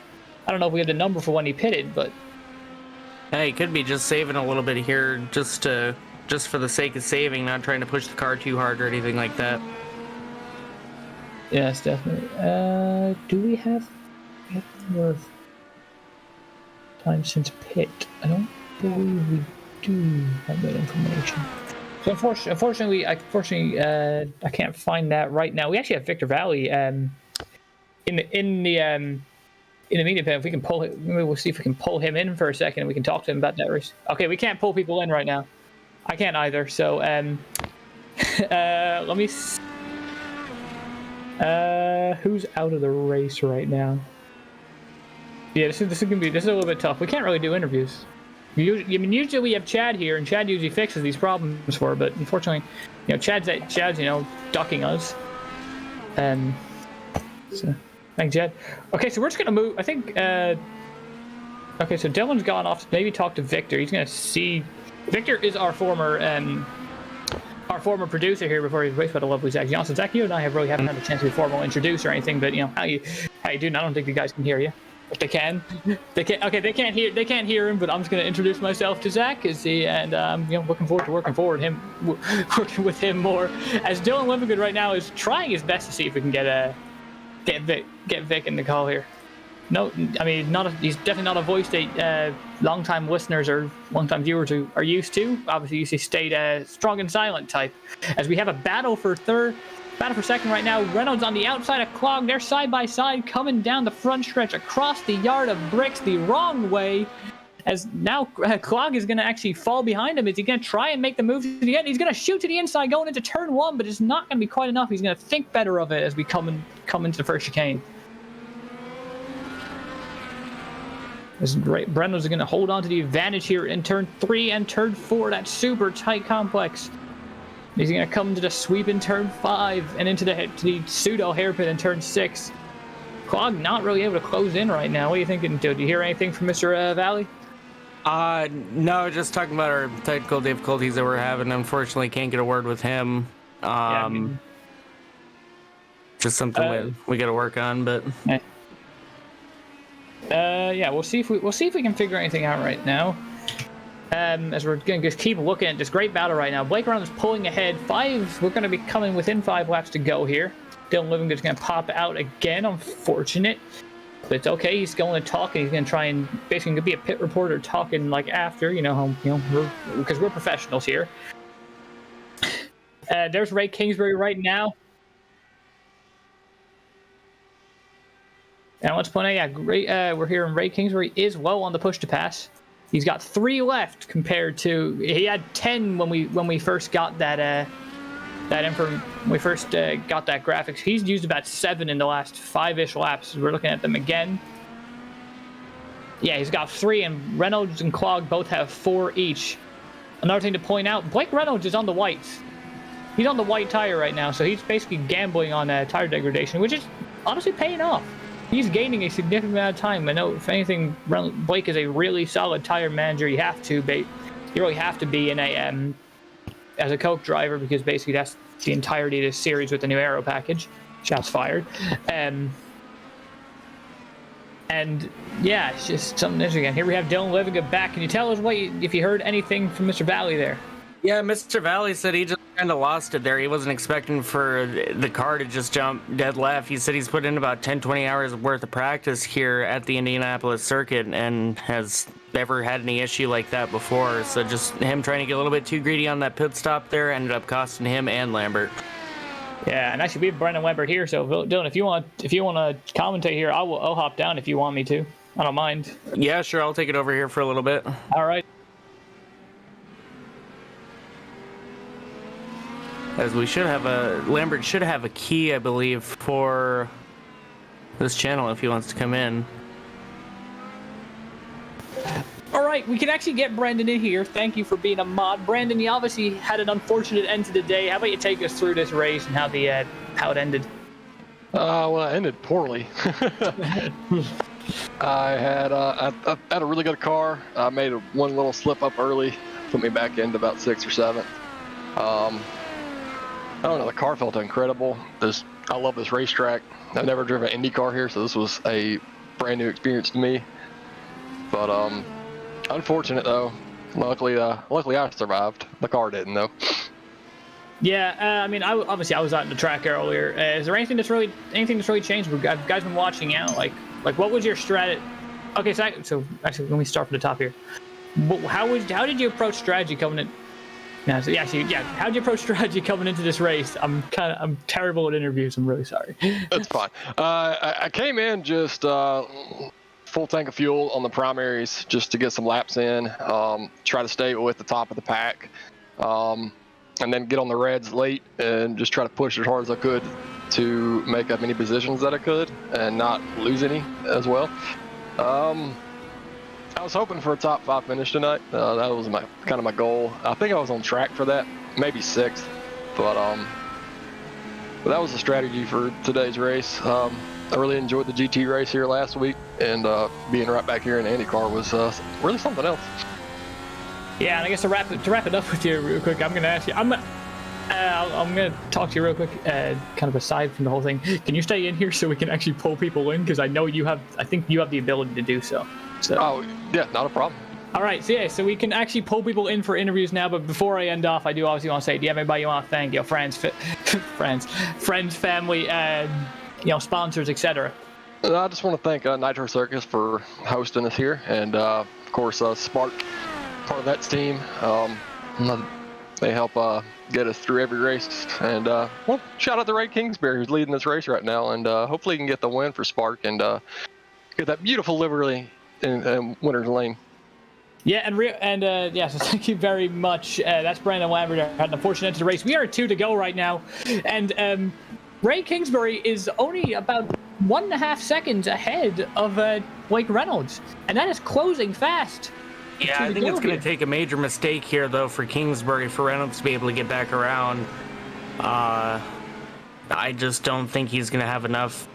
I don't know if we have the number for when he pitted, but Hey, he could be just saving a little bit here, just for the sake of saving, not trying to push the car too hard or anything like that. Yes, definitely. Do we have more time since pit? I don't believe we do have that information. So unfortunately, I can't find that right now. We actually have Victor Valley in the media pen. If we can pull it, maybe we'll see if we can pull him in for a second and we can talk to him about that race. Okay, we can't pull people in right now. I can't either. So let me. Who's out of the race right now? Yeah, this is a little bit tough. We can't really do interviews. Usually we have Chad here, and Chad usually fixes these problems for. But unfortunately, Chad's ducking us. So thanks, Chad. Okay, so we're just gonna move. I think. Okay, so Dylan's gone off to maybe talk to Victor. He's gonna see. Victor is our former producer here before he was raced by the lovely Zack Johnson. Zack, you and I haven't had a chance to be formal introduced or anything, but how you doing? I don't think the guys can hear you. If they can. Okay, they can't hear him, but I'm just gonna introduce myself to Zack, looking forward to working with him more. As Dylan Livengood right now is trying his best to see if we can get Vic in the call here. No, I mean, he's definitely not a voice that long-time listeners or long-time viewers are used to. Obviously, he stayed strong and silent type. As we have a battle for second right now. Reynolds on the outside of Clog. They're side by side coming down the front stretch across the yard of bricks the wrong way. As now Clog is going to actually fall behind him. Is he going to try and make the move to the end? He's going to shoot to the inside going into turn one, but it's not going to be quite enough. He's going to think better of it as we come into the first chicane. Reynolds is going to hold on to the advantage here in turn 3 and turn 4. That super tight complex. He's going to come to the sweep in turn 5 and into the pseudo hairpin in turn 6. Clog not really able to close in right now. What are you thinking? Did you hear anything from Mr. Valley? No, just talking about our technical difficulties that we're having. Unfortunately, can't get a word with him. Just something we got to work on, but. Yeah, we'll see if we can figure anything out right now. As we're going to just keep looking at this great battle right now. Blake Reynolds is pulling ahead. We're going to be coming within 5 laps to go here. Dylan Livengood's going to pop out again. Unfortunate. But it's okay. He's going to talk, and he's going to try and basically be a pit reporter talking like after, because we're professionals here. There's Ray Kingsbury right now. And let's point out, we're hearing Ray Kingsbury is well on the push to pass. He's got 3 left compared to he had 10 when we first got that graphics. He's used about 7 in the last 5-ish laps. We're looking at them again. Yeah, he's got 3, and Reynolds and Clog both have 4 each. Another thing to point out, Blake Reynolds is on the whites. He's on the white tire right now, so he's basically gambling on tire degradation, which is honestly paying off. He's gaining a significant amount of time. I know, if anything, Blake is a really solid tire manager. You really have to be in as a Coke driver, because basically that's the entirety of this series with the new aero package. Shots fired. And yeah, it's just something interesting. Here we have Dylan Livengood back. Can you tell us if you heard anything from Mr. Valley there? Yeah, Mr. Valley said he just kind of lost it there. He wasn't expecting for the car to just jump dead left. He said he's put in about 10-20 hours worth of practice here at the Indianapolis circuit and has never had any issue like that before. So just him trying to get a little bit too greedy on that pit stop there ended up costing him and Lambert. Yeah, and actually we have Brendan Lambert here. So Dylan, if you want to commentate here, I'll hop down if you want me to. I don't mind. Yeah, sure. I'll take it over here for a little bit. All right. As Lambert should have a key, I believe, for this channel if he wants to come in. All right, we can actually get Brandon in here. Thank you for being a mod. Brandon, you obviously had an unfortunate end to the day. How about you take us through this race and how it ended? Well, it ended poorly. I had a really good car. I made one little slip up early, put me back into about 6th or 7th. I don't know, the car felt incredible. I love this racetrack. I've never driven an Indy car here, so this was a brand new experience to me. But Unfortunate though. Luckily I survived. The car didn't though. Yeah, I mean, obviously I was out in the track earlier. Is there anything that's really changed? Have guys been watching out? Like what was your strategy? Okay, so actually, let me start from the top here. How did you approach strategy coming in? No, so yeah, how did you approach strategy coming into this race? I'm terrible at interviews. I'm really sorry. That's fine. I came in just full tank of fuel on the primaries just to get some laps in. Try to stay with the top of the pack. And then get on the reds late and just try to push as hard as I could to make as many positions that I could and not lose any as well. I was hoping for a top 5 finish tonight. That was my goal. I think I was on track for that, maybe 6th, but that was the strategy for today's race. I really enjoyed the GT race here last week, and being right back here in the IndyCar was really something else. Yeah, and I guess to wrap it up with you real quick, I'm going to ask you. I'm going to talk to you real quick, kind of aside from the whole thing. Can you stay in here so we can actually pull people in? Because I think you have the ability to do so. Oh, yeah, not a problem. All right, so we can actually pull people in for interviews now. But before I end off, I do obviously want to say, do you have anybody you want to thank? Friends, family, sponsors, etc. I just want to thank Nitro Circus for hosting us here, and of course Spark, part of that team. They help get us through every race. And shout out to Ray Kingsbury, who's leading this race right now, and hopefully he can get the win for Spark and get that beautiful livery in Winner's Lane. Yeah, so thank you very much. That's Brandon Lambert. I had an unfortunate end to the race. We are 2 to go right now, and Ray Kingsbury is only about 1.5 seconds ahead of Blake Reynolds, and that is closing fast. Yeah, I think it's going to take a major mistake here, though, for Kingsbury for Reynolds to be able to get back around. I just don't think he's going to have enough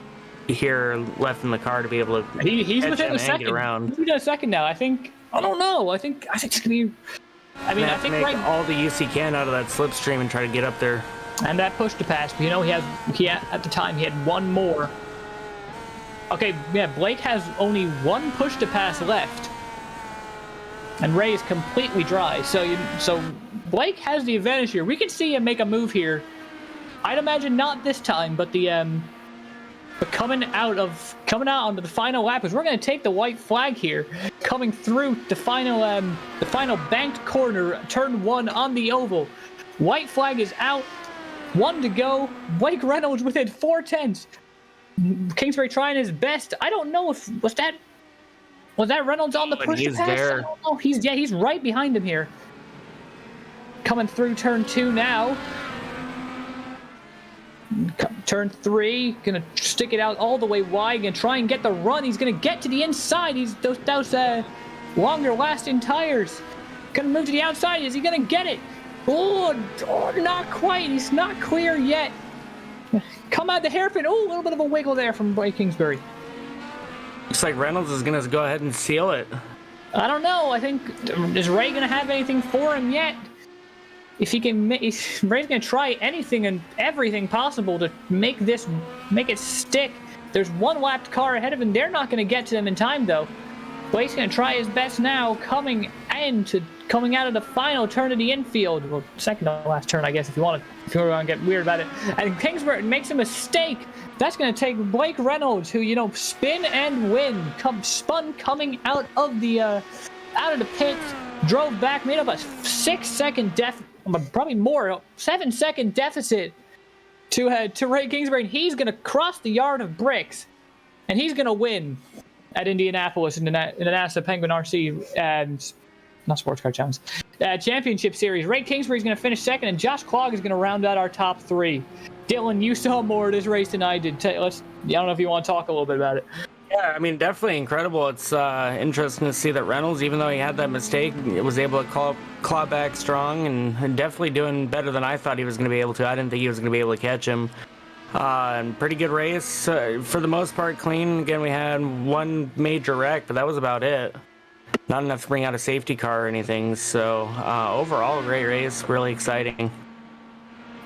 here left in the car to be able to. He's within a second. He's within a second now. I don't know. I think it's going to be. I mean, I think make all the use he can out of that slipstream and try to get up there. And that push to pass. But he had at the time he had one more. Okay, yeah, Blake has only one push to pass left. And Ray is completely dry, so Blake has the advantage here. We can see him make a move here. I'd imagine not this time, but coming out onto the final lap, because we're going to take the white flag here, coming through the final banked corner, turn 1 on the oval. White flag is out, 1 to go. Blake Reynolds within 4/10. Kingsbury trying his best. I don't know if was that Reynolds on the push to pass? There. I don't know. He's right behind him here. Coming through turn 2 now. Turn 3, gonna stick it out all the way wide, gonna try and get the run. He's gonna get to the inside. Those longer lasting tires. Gonna move to the outside. Is he gonna get it? Oh, not quite. He's not clear yet. Come out the hairpin. Oh, a little bit of a wiggle there from Blake Kingsbury. Looks like Reynolds is going to go ahead and seal it. I don't know. I think, is Ray going to have anything for him yet? If he can, Ray's going to try anything and everything possible to make it stick. There's one lapped car ahead of him. They're not going to get to them in time, though. Blake's going to try his best now, coming out of the final turn of the infield. Well, second to last turn, I guess, if you want to get weird about it. And Kingsbury makes a mistake. That's going to take Blake Reynolds, who, spin and win, spun coming out of the pits, drove back, made up a 6-second probably more, 7-second deficit to Ray Kingsbury, and he's going to cross the yard of bricks, and he's going to win at Indianapolis in the NASA Penguin RC not Sports Car Challenge Championship Series. Ray Kingsbury's going to finish second, and Josh Clogg is going to round out our top 3. Dylan, you saw more of this race than I did. I don't know if you want to talk a little bit about it. Yeah, I mean, definitely incredible. It's interesting to see that Reynolds, even though he had that mistake, was able to claw back strong and definitely doing better than I thought he was going to be able to. I didn't think he was going to be able to catch him. And pretty good race. For the most part, clean. Again, we had one major wreck, but that was about it. Not enough to bring out a safety car or anything. So overall, a great race. Really exciting.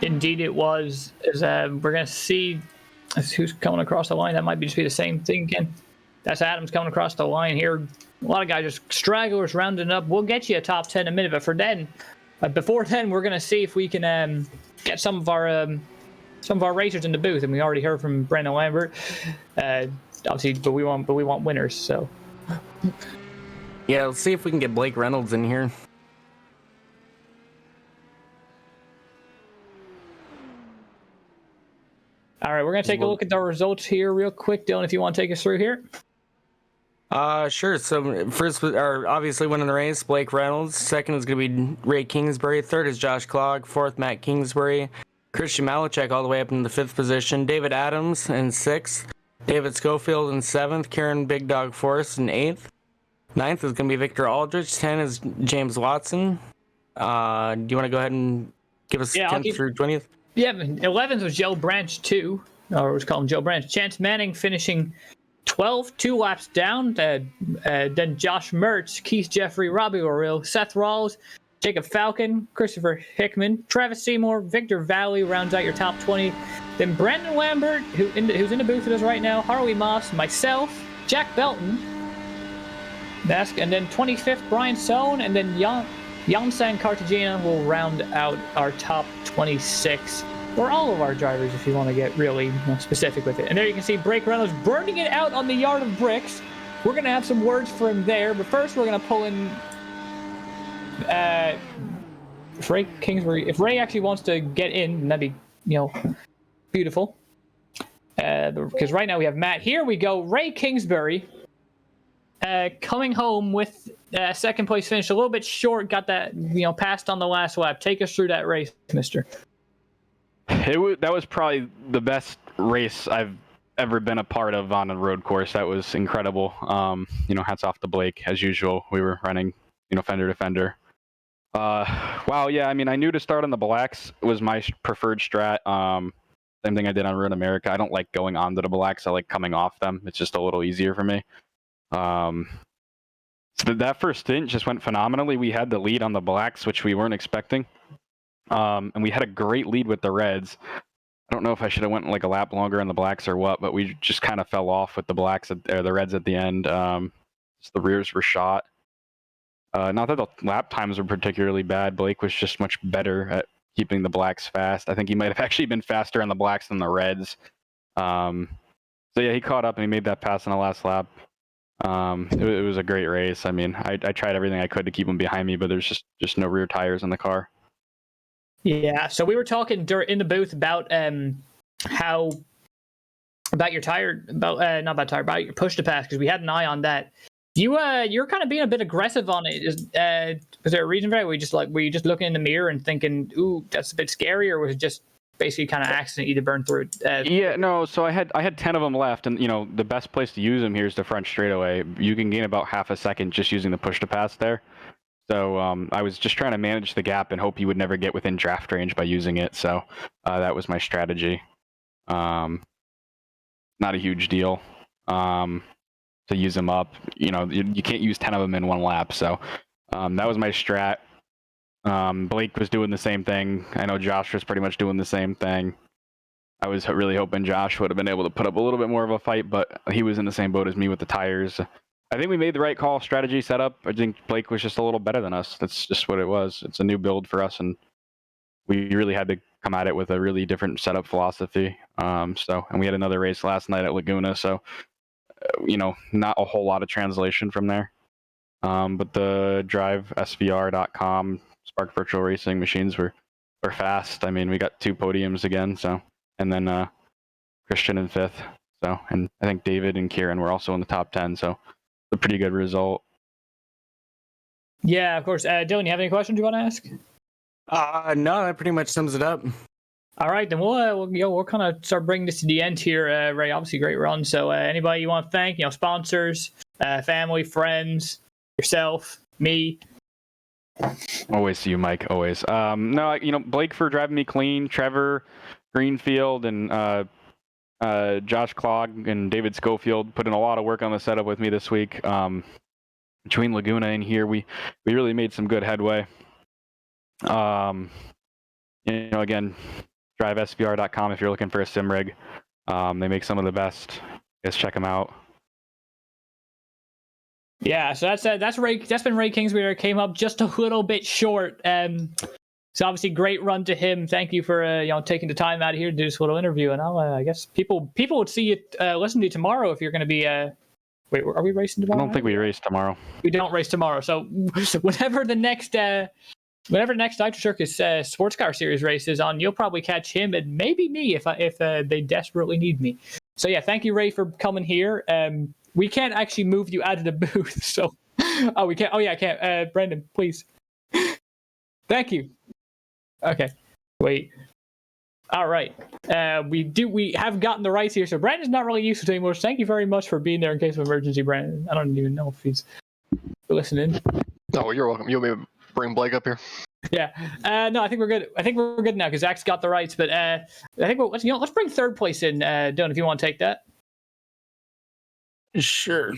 Indeed, it was. We're going to see who's coming across the line. That might just be the same thing again. That's Adams coming across the line here. A lot of guys just stragglers rounding up. We'll get you a top 10 in a minute, but for then, before then, we're gonna see if we can get some of our racers in the booth. And we already heard from Brendan Lambert, obviously, but we want winners. So Yeah, let's see if we can get Blake Reynolds in here. all right, we're gonna take a look at the results here real quick. Dylan, if you want to take us through here. Sure. So first, obviously winning the race, Blake Reynolds. Second is going to be Ray Kingsbury. Third is Josh Clogg. Fourth, Matt Kingsbury. Christian Malachek all the way up in the 5th position. David Adams in 6th. David Schofield in 7th. Kieran Big Dog Forrest in 8th. 9th is going to be Victor Aldridge. 10 is James Watson. Do you want to go ahead and give us 10th through 20th? Yeah, 11th was Joe Branch 2, or let's call him Joe Branch. Chance Manning finishing 12, 2 laps down. Then Josh Mertz, Keith Jeffrey, Robbie O'Reilly, Seth Rawls, Jacob Falcon, Christopher Hickman, Travis Seymour, Victor Valley rounds out your top 20. Then Brandon Lambert, who's in the booth with us right now, Harley Moss, myself, Jack Belton, and then 25th, Brian Sohn, and then Jan-San Cartagena will round out our top 26. For all of our drivers, if you want to get really specific with it. And there you can see Blake Reynolds burning it out on the yard of bricks. We're going to have some words for him there, but first we're going to pull in if Ray Kingsbury. If Ray actually wants to get in, that'd be, beautiful. Because right now we have Matt. Here we go. Ray Kingsbury coming home with second place finish. A little bit short, got that, passed on the last lap. Take us through that race, mister. That was probably the best race I've ever been a part of on a road course. That was incredible. Hats off to Blake as usual. We were running, fender to fender. Wow, yeah. I mean, I knew to start on the blacks was my preferred strat. Same thing I did on Road America. I don't like going onto the blacks. I like coming off them. It's just a little easier for me. So that first stint just went phenomenally. We had the lead on the blacks, which we weren't expecting. And we had a great lead with the reds. I don't know if I should have went like a lap longer on the blacks or what, but we just kind of fell off with the blacks or the reds at the end. Just the rears were shot. Not that the lap times were particularly bad. Blake was just much better at keeping the blacks fast. I think he might have actually been faster on the blacks than the reds. So yeah, he caught up and he made that pass on the last lap. It was a great race. I mean, I tried everything I could to keep him behind me, but there's just no rear tires in the car. Yeah, so we were talking in the booth about about your push to pass, because we had an eye on that. You're kind of being a bit aggressive on it. Was there a reason for it? Were you just looking in the mirror and thinking, "Ooh, that's a bit scary," or was it just basically kind of accident you to burn through it? Yeah, no. So I had 10 of them left, and the best place to use them here is the front straightaway. You can gain about half a second just using the push to pass there. So I was just trying to manage the gap and hope you would never get within draft range by using it. So that was my strategy. Not a huge deal to use them up. You can't use 10 of them in one lap. So that was my strat. Blake was doing the same thing. I know Josh was pretty much doing the same thing. I was really hoping Josh would have been able to put up a little bit more of a fight, but he was in the same boat as me with the tires. I think we made the right call, strategy setup. I think Blake was just a little better than us. That's just what it was. It's a new build for us, and we really had to come at it with a really different setup philosophy. And we had another race last night at Laguna, so not a whole lot of translation from there. But the drivesvr.com Spark Virtual Racing machines were fast. I mean, we got 2 podiums again, and then Christian in 5th. So, and I think David and Kieran were also in the top 10. So, a pretty good result. Yeah, of course. Dylan, you have any questions you want to ask? No, that pretty much sums it up. All right, then we'll kind of start bringing this to the end here. Ray, obviously great run. So anybody you want to thank? Sponsors, family, friends, yourself, me. Always you, Mike. Always. No, Blake for driving me clean. Trevor Greenfield and Josh Clogg and David Schofield put in a lot of work on the setup with me this week. Between Laguna and here, we really made some good headway. Again, drivesvr.com if you're looking for a sim rig. They make some of the best. Guys, check them out. Yeah, so that's been Ray Kingsbury. Came up just a little bit short. So obviously, great run to him. Thank you for taking the time out of here to do this little interview. And I guess people would see you, listen to you tomorrow if you're going to be. Wait, are we racing tomorrow? I don't think we race tomorrow. We don't race tomorrow. So whenever the next Nitro Circus sports car series race is on, you'll probably catch him and maybe me if they desperately need me. So yeah, thank you, Ray, for coming here. We can't actually move you out of the booth. So, we can't. Oh yeah, I can't. Brendan, please. Thank you. Okay. Wait. All right. We have gotten the rights here. So Brandon's not really used to it anymore. So thank you very much for being there in case of emergency, Brandon. I don't even know if he's listening. Oh, you're welcome. You want me to bring Blake up here? Yeah. No, I think we're good. I think we're good now because Zach's got the rights. But I think let's bring third place in, Don, if you want to take that. Sure.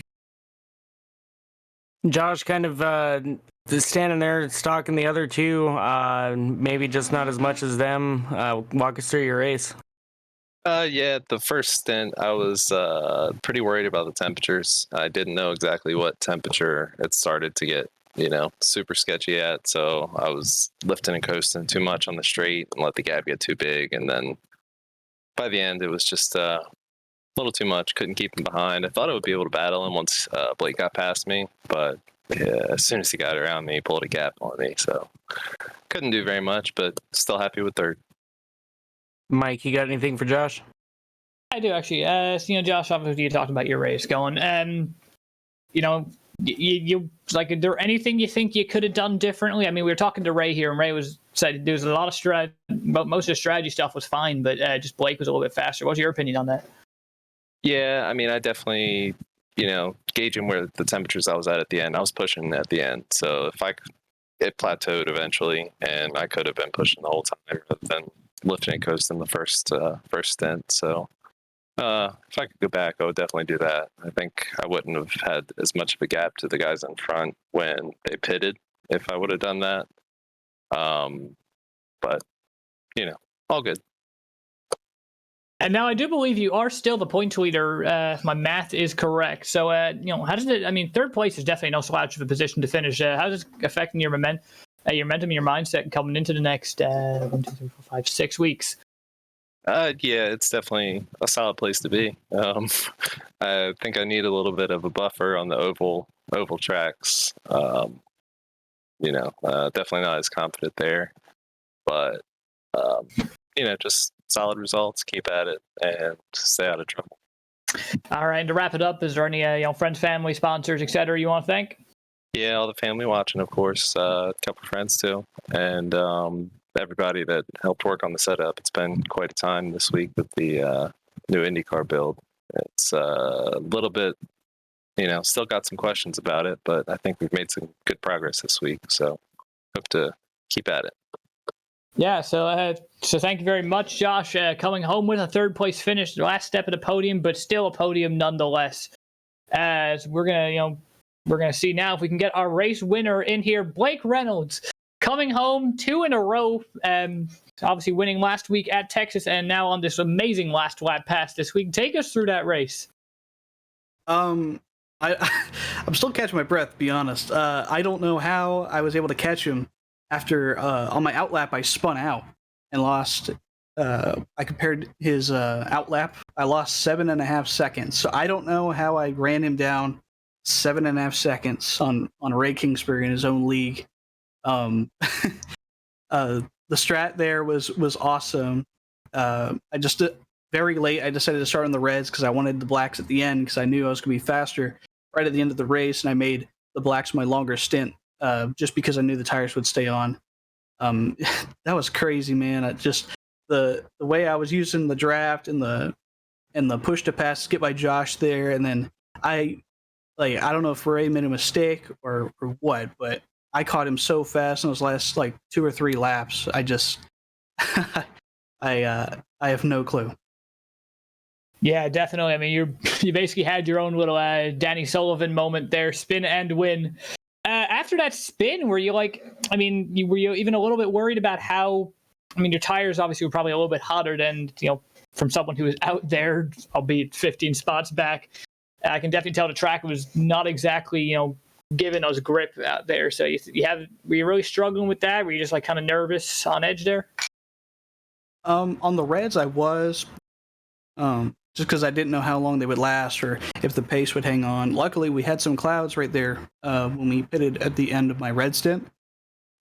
Josh kind of standing there stalking the other two, maybe just not as much as them. Walk us through your race. Yeah, the first stint, I was pretty worried about the temperatures. I didn't know exactly what temperature it started to get, super sketchy at. So I was lifting and coasting too much on the straight and let the gap get too big. And then by the end, it was just a little too much. Couldn't keep him behind. I thought I would be able to battle him once Blake got past me, but as soon as he got around me, he pulled a gap on me. So couldn't do very much, but still happy with third. Mike, you got anything for Josh? I do actually. Josh, obviously you talked about your race going. You like, is there anything you think you could have done differently? I mean, we were talking to Ray here, and Ray said there was a lot of most of the strategy stuff was fine, but just Blake was a little bit faster. What's your opinion on that? Yeah, I mean, I definitely, gauging where the temperatures I was at the end, I was pushing at the end. So it plateaued eventually, and I could have been pushing the whole time rather than lifting and coasting the first stint. So if I could go back, I would definitely do that. I think I wouldn't have had as much of a gap to the guys in front when they pitted if I would have done that. But, all good. And now I do believe you are still the points leader, if my math is correct. So, how does it? I mean, third place is definitely no slouch of a position to finish. How is it affecting your momentum, your mindset coming into the next 1, 2, 3, 4, 5, 6 weeks? Yeah, it's definitely a solid place to be. I think I need a little bit of a buffer on the oval tracks. Definitely not as confident there, but just solid results, keep at it, and stay out of trouble. All right, and to wrap it up, is there any friends, family, sponsors, etc. you want to thank? Yeah, all the family watching, of course, a couple of friends too, and everybody that helped work on the setup. It's been quite a time this week with the new IndyCar build. It's a little bit, still got some questions about it, but I think we've made some good progress this week, so hope to keep at it. Yeah, so thank you very much, Josh. Coming home with a third place finish, the last step of the podium, but still a podium nonetheless. As we're gonna see now if we can get our race winner in here, Blake Reynolds, coming home 2 in a row. Obviously winning last week at Texas, and now on this amazing last lap pass this week. Take us through that race. I'm still catching my breath, to be honest. I don't know how I was able to catch him. After on my outlap, I spun out and lost. I compared his outlap. I lost 7.5 seconds. So I don't know how I ran him down 7.5 seconds on Ray Kingsbury in his own league. The strat there was awesome. I just very late. I decided to start on the reds because I wanted the blacks at the end because I knew I was going to be faster right at the end of the race, and I made the blacks my longer stint. Just because I knew the tires would stay on. That was crazy, man. The way I was using the draft and the push to pass to get by Josh there, and then I don't know if Ray made a mistake or what, but I caught him so fast in those last 2 or 3 laps. I just I have no clue. Yeah, definitely. I mean, you basically had your own little Danny Sullivan moment there, spin and win. After that spin, were you were you even a little bit worried about how, your tires obviously were probably a little bit hotter than, from someone who was out there, albeit 15 spots back. I can definitely tell the track was not exactly, giving us grip out there. So were you really struggling with that? Were you just like kind of nervous on edge there? On the reds, I was, just because I didn't know how long they would last or if the pace would hang on. Luckily, we had some clouds right there when we pitted at the end of my red stint.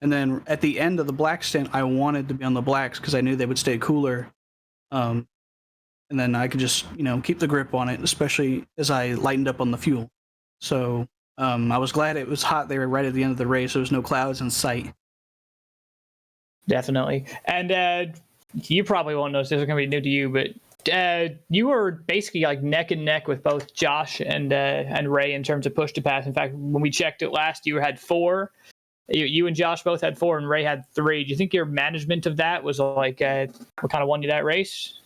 And then at the end of the black stint, I wanted to be on the blacks because I knew they would stay cooler. And then I could just, keep the grip on it, especially as I lightened up on the fuel. So I was glad it was hot there right at the end of the race. There was no clouds in sight. Definitely. And you probably won't know this is going to be new to you, but you were basically like neck and neck with both Josh and Ray in terms of push to pass. In fact, when we checked it last, you had 4. You and Josh both had 4, and Ray had 3. Do you think your management of that was like what kind of won you that race?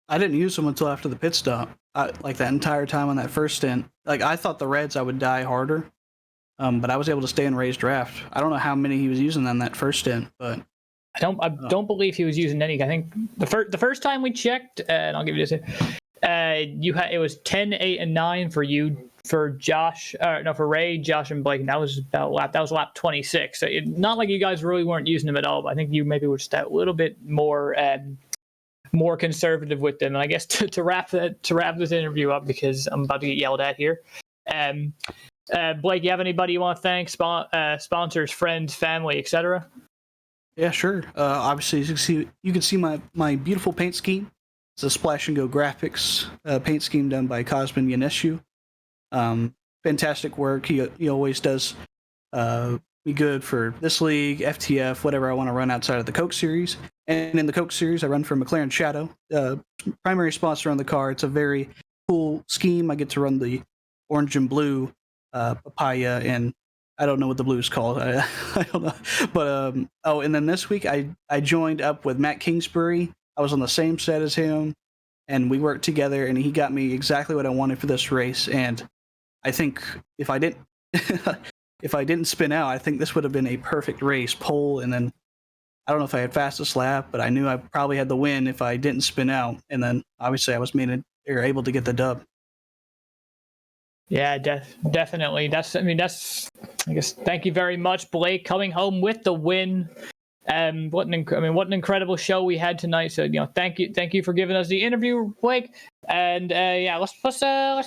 I didn't use them until after the pit stop. Like that entire time on that first stint. Like I thought the reds I would die harder, but I was able to stay in Ray's draft. I don't know how many he was using on that first stint, but I don't believe he was using any. I think the first time we checked, and I'll give you this. It was 10, 8, and 9 for you, for Josh. For Ray, Josh, and Blake. And that was lap 26. So not like you guys really weren't using them at all. But I think you maybe were just a little bit more conservative with them. And I guess to wrap this interview up, because I'm about to get yelled at here. Blake, you have anybody you want to thank? Sponsors, friends, family, etc. Yeah, sure. Obviously, you can see my beautiful paint scheme. It's a Splash and Go Graphics paint scheme done by Cosmin Yaneshu. Fantastic work. He always does me good for this league, FTF, whatever I want to run outside of the Coke Series. And in the Coke Series, I run for McLaren Shadow, primary sponsor on the car. It's a very cool scheme. I get to run the orange and blue papaya, and I don't know what the blue is called. I don't know. But, and then this week I joined up with Matt Kingsbury. I was on the same set as him, and we worked together, and he got me exactly what I wanted for this race. And I think if I didn't spin out, I think this would have been a perfect race, pole, and then I don't know if I had fastest lap, but I knew I probably had the win if I didn't spin out. And then obviously I was able to get the dub. Yeah, definitely. I guess, thank you very much, Blake, coming home with the win. What an incredible show we had tonight. So, thank you for giving us the interview, Blake. And let's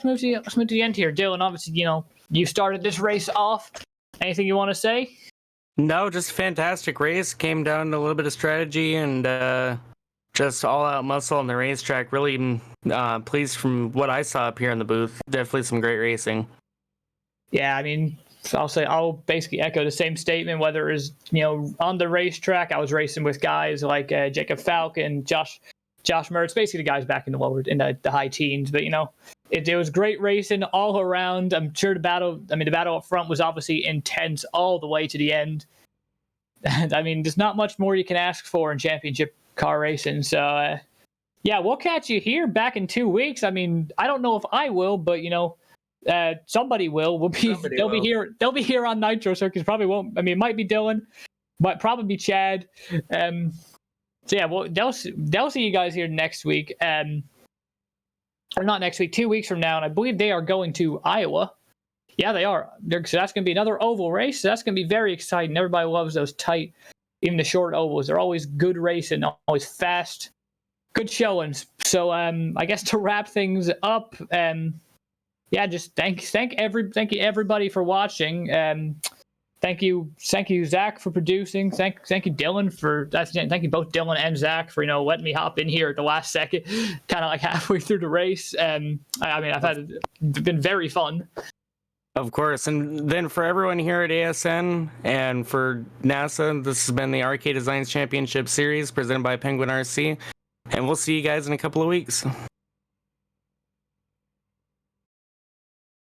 move to the end here. Dylan, obviously, you started this race off. Anything you want to say? No, just a fantastic race. Came down to a little bit of strategy and just all-out muscle on the racetrack. Really pleased from what I saw up here in the booth. Definitely some great racing. Yeah, I'll basically echo the same statement. Whether it was on the racetrack, I was racing with guys like Jacob Falk and Josh Mertz, basically the guys back in the high teens. But it was great racing all around. I'm sure the battle up front was obviously intense all the way to the end. And there's not much more you can ask for in championship car racing. So yeah, we'll catch you here back in 2 weeks. I don't know if I will, but somebody will. They'll be here on Nitro Circus. Probably won't. It might be Dylan, but probably be Chad. So yeah, they'll see you guys here next week. Or not next week, 2 weeks from now, and I believe they are going to Iowa. Yeah, they are. So that's going to be another oval race. So that's going to be very exciting. Everybody loves those tight, even the short ovals. They're always good racing, always fast, good showings. So I guess to wrap things up, just thank you everybody for watching. Thank you, Zack, for producing. Thank you, Dylan, thank you both Dylan and Zack for letting me hop in here at the last second, kind of like halfway through the race. It's been very fun. Of course, and then for everyone here at ASN and for NASA, this has been the Arcade Designs Championship Series presented by Penguin RC, and we'll see you guys in a couple of weeks.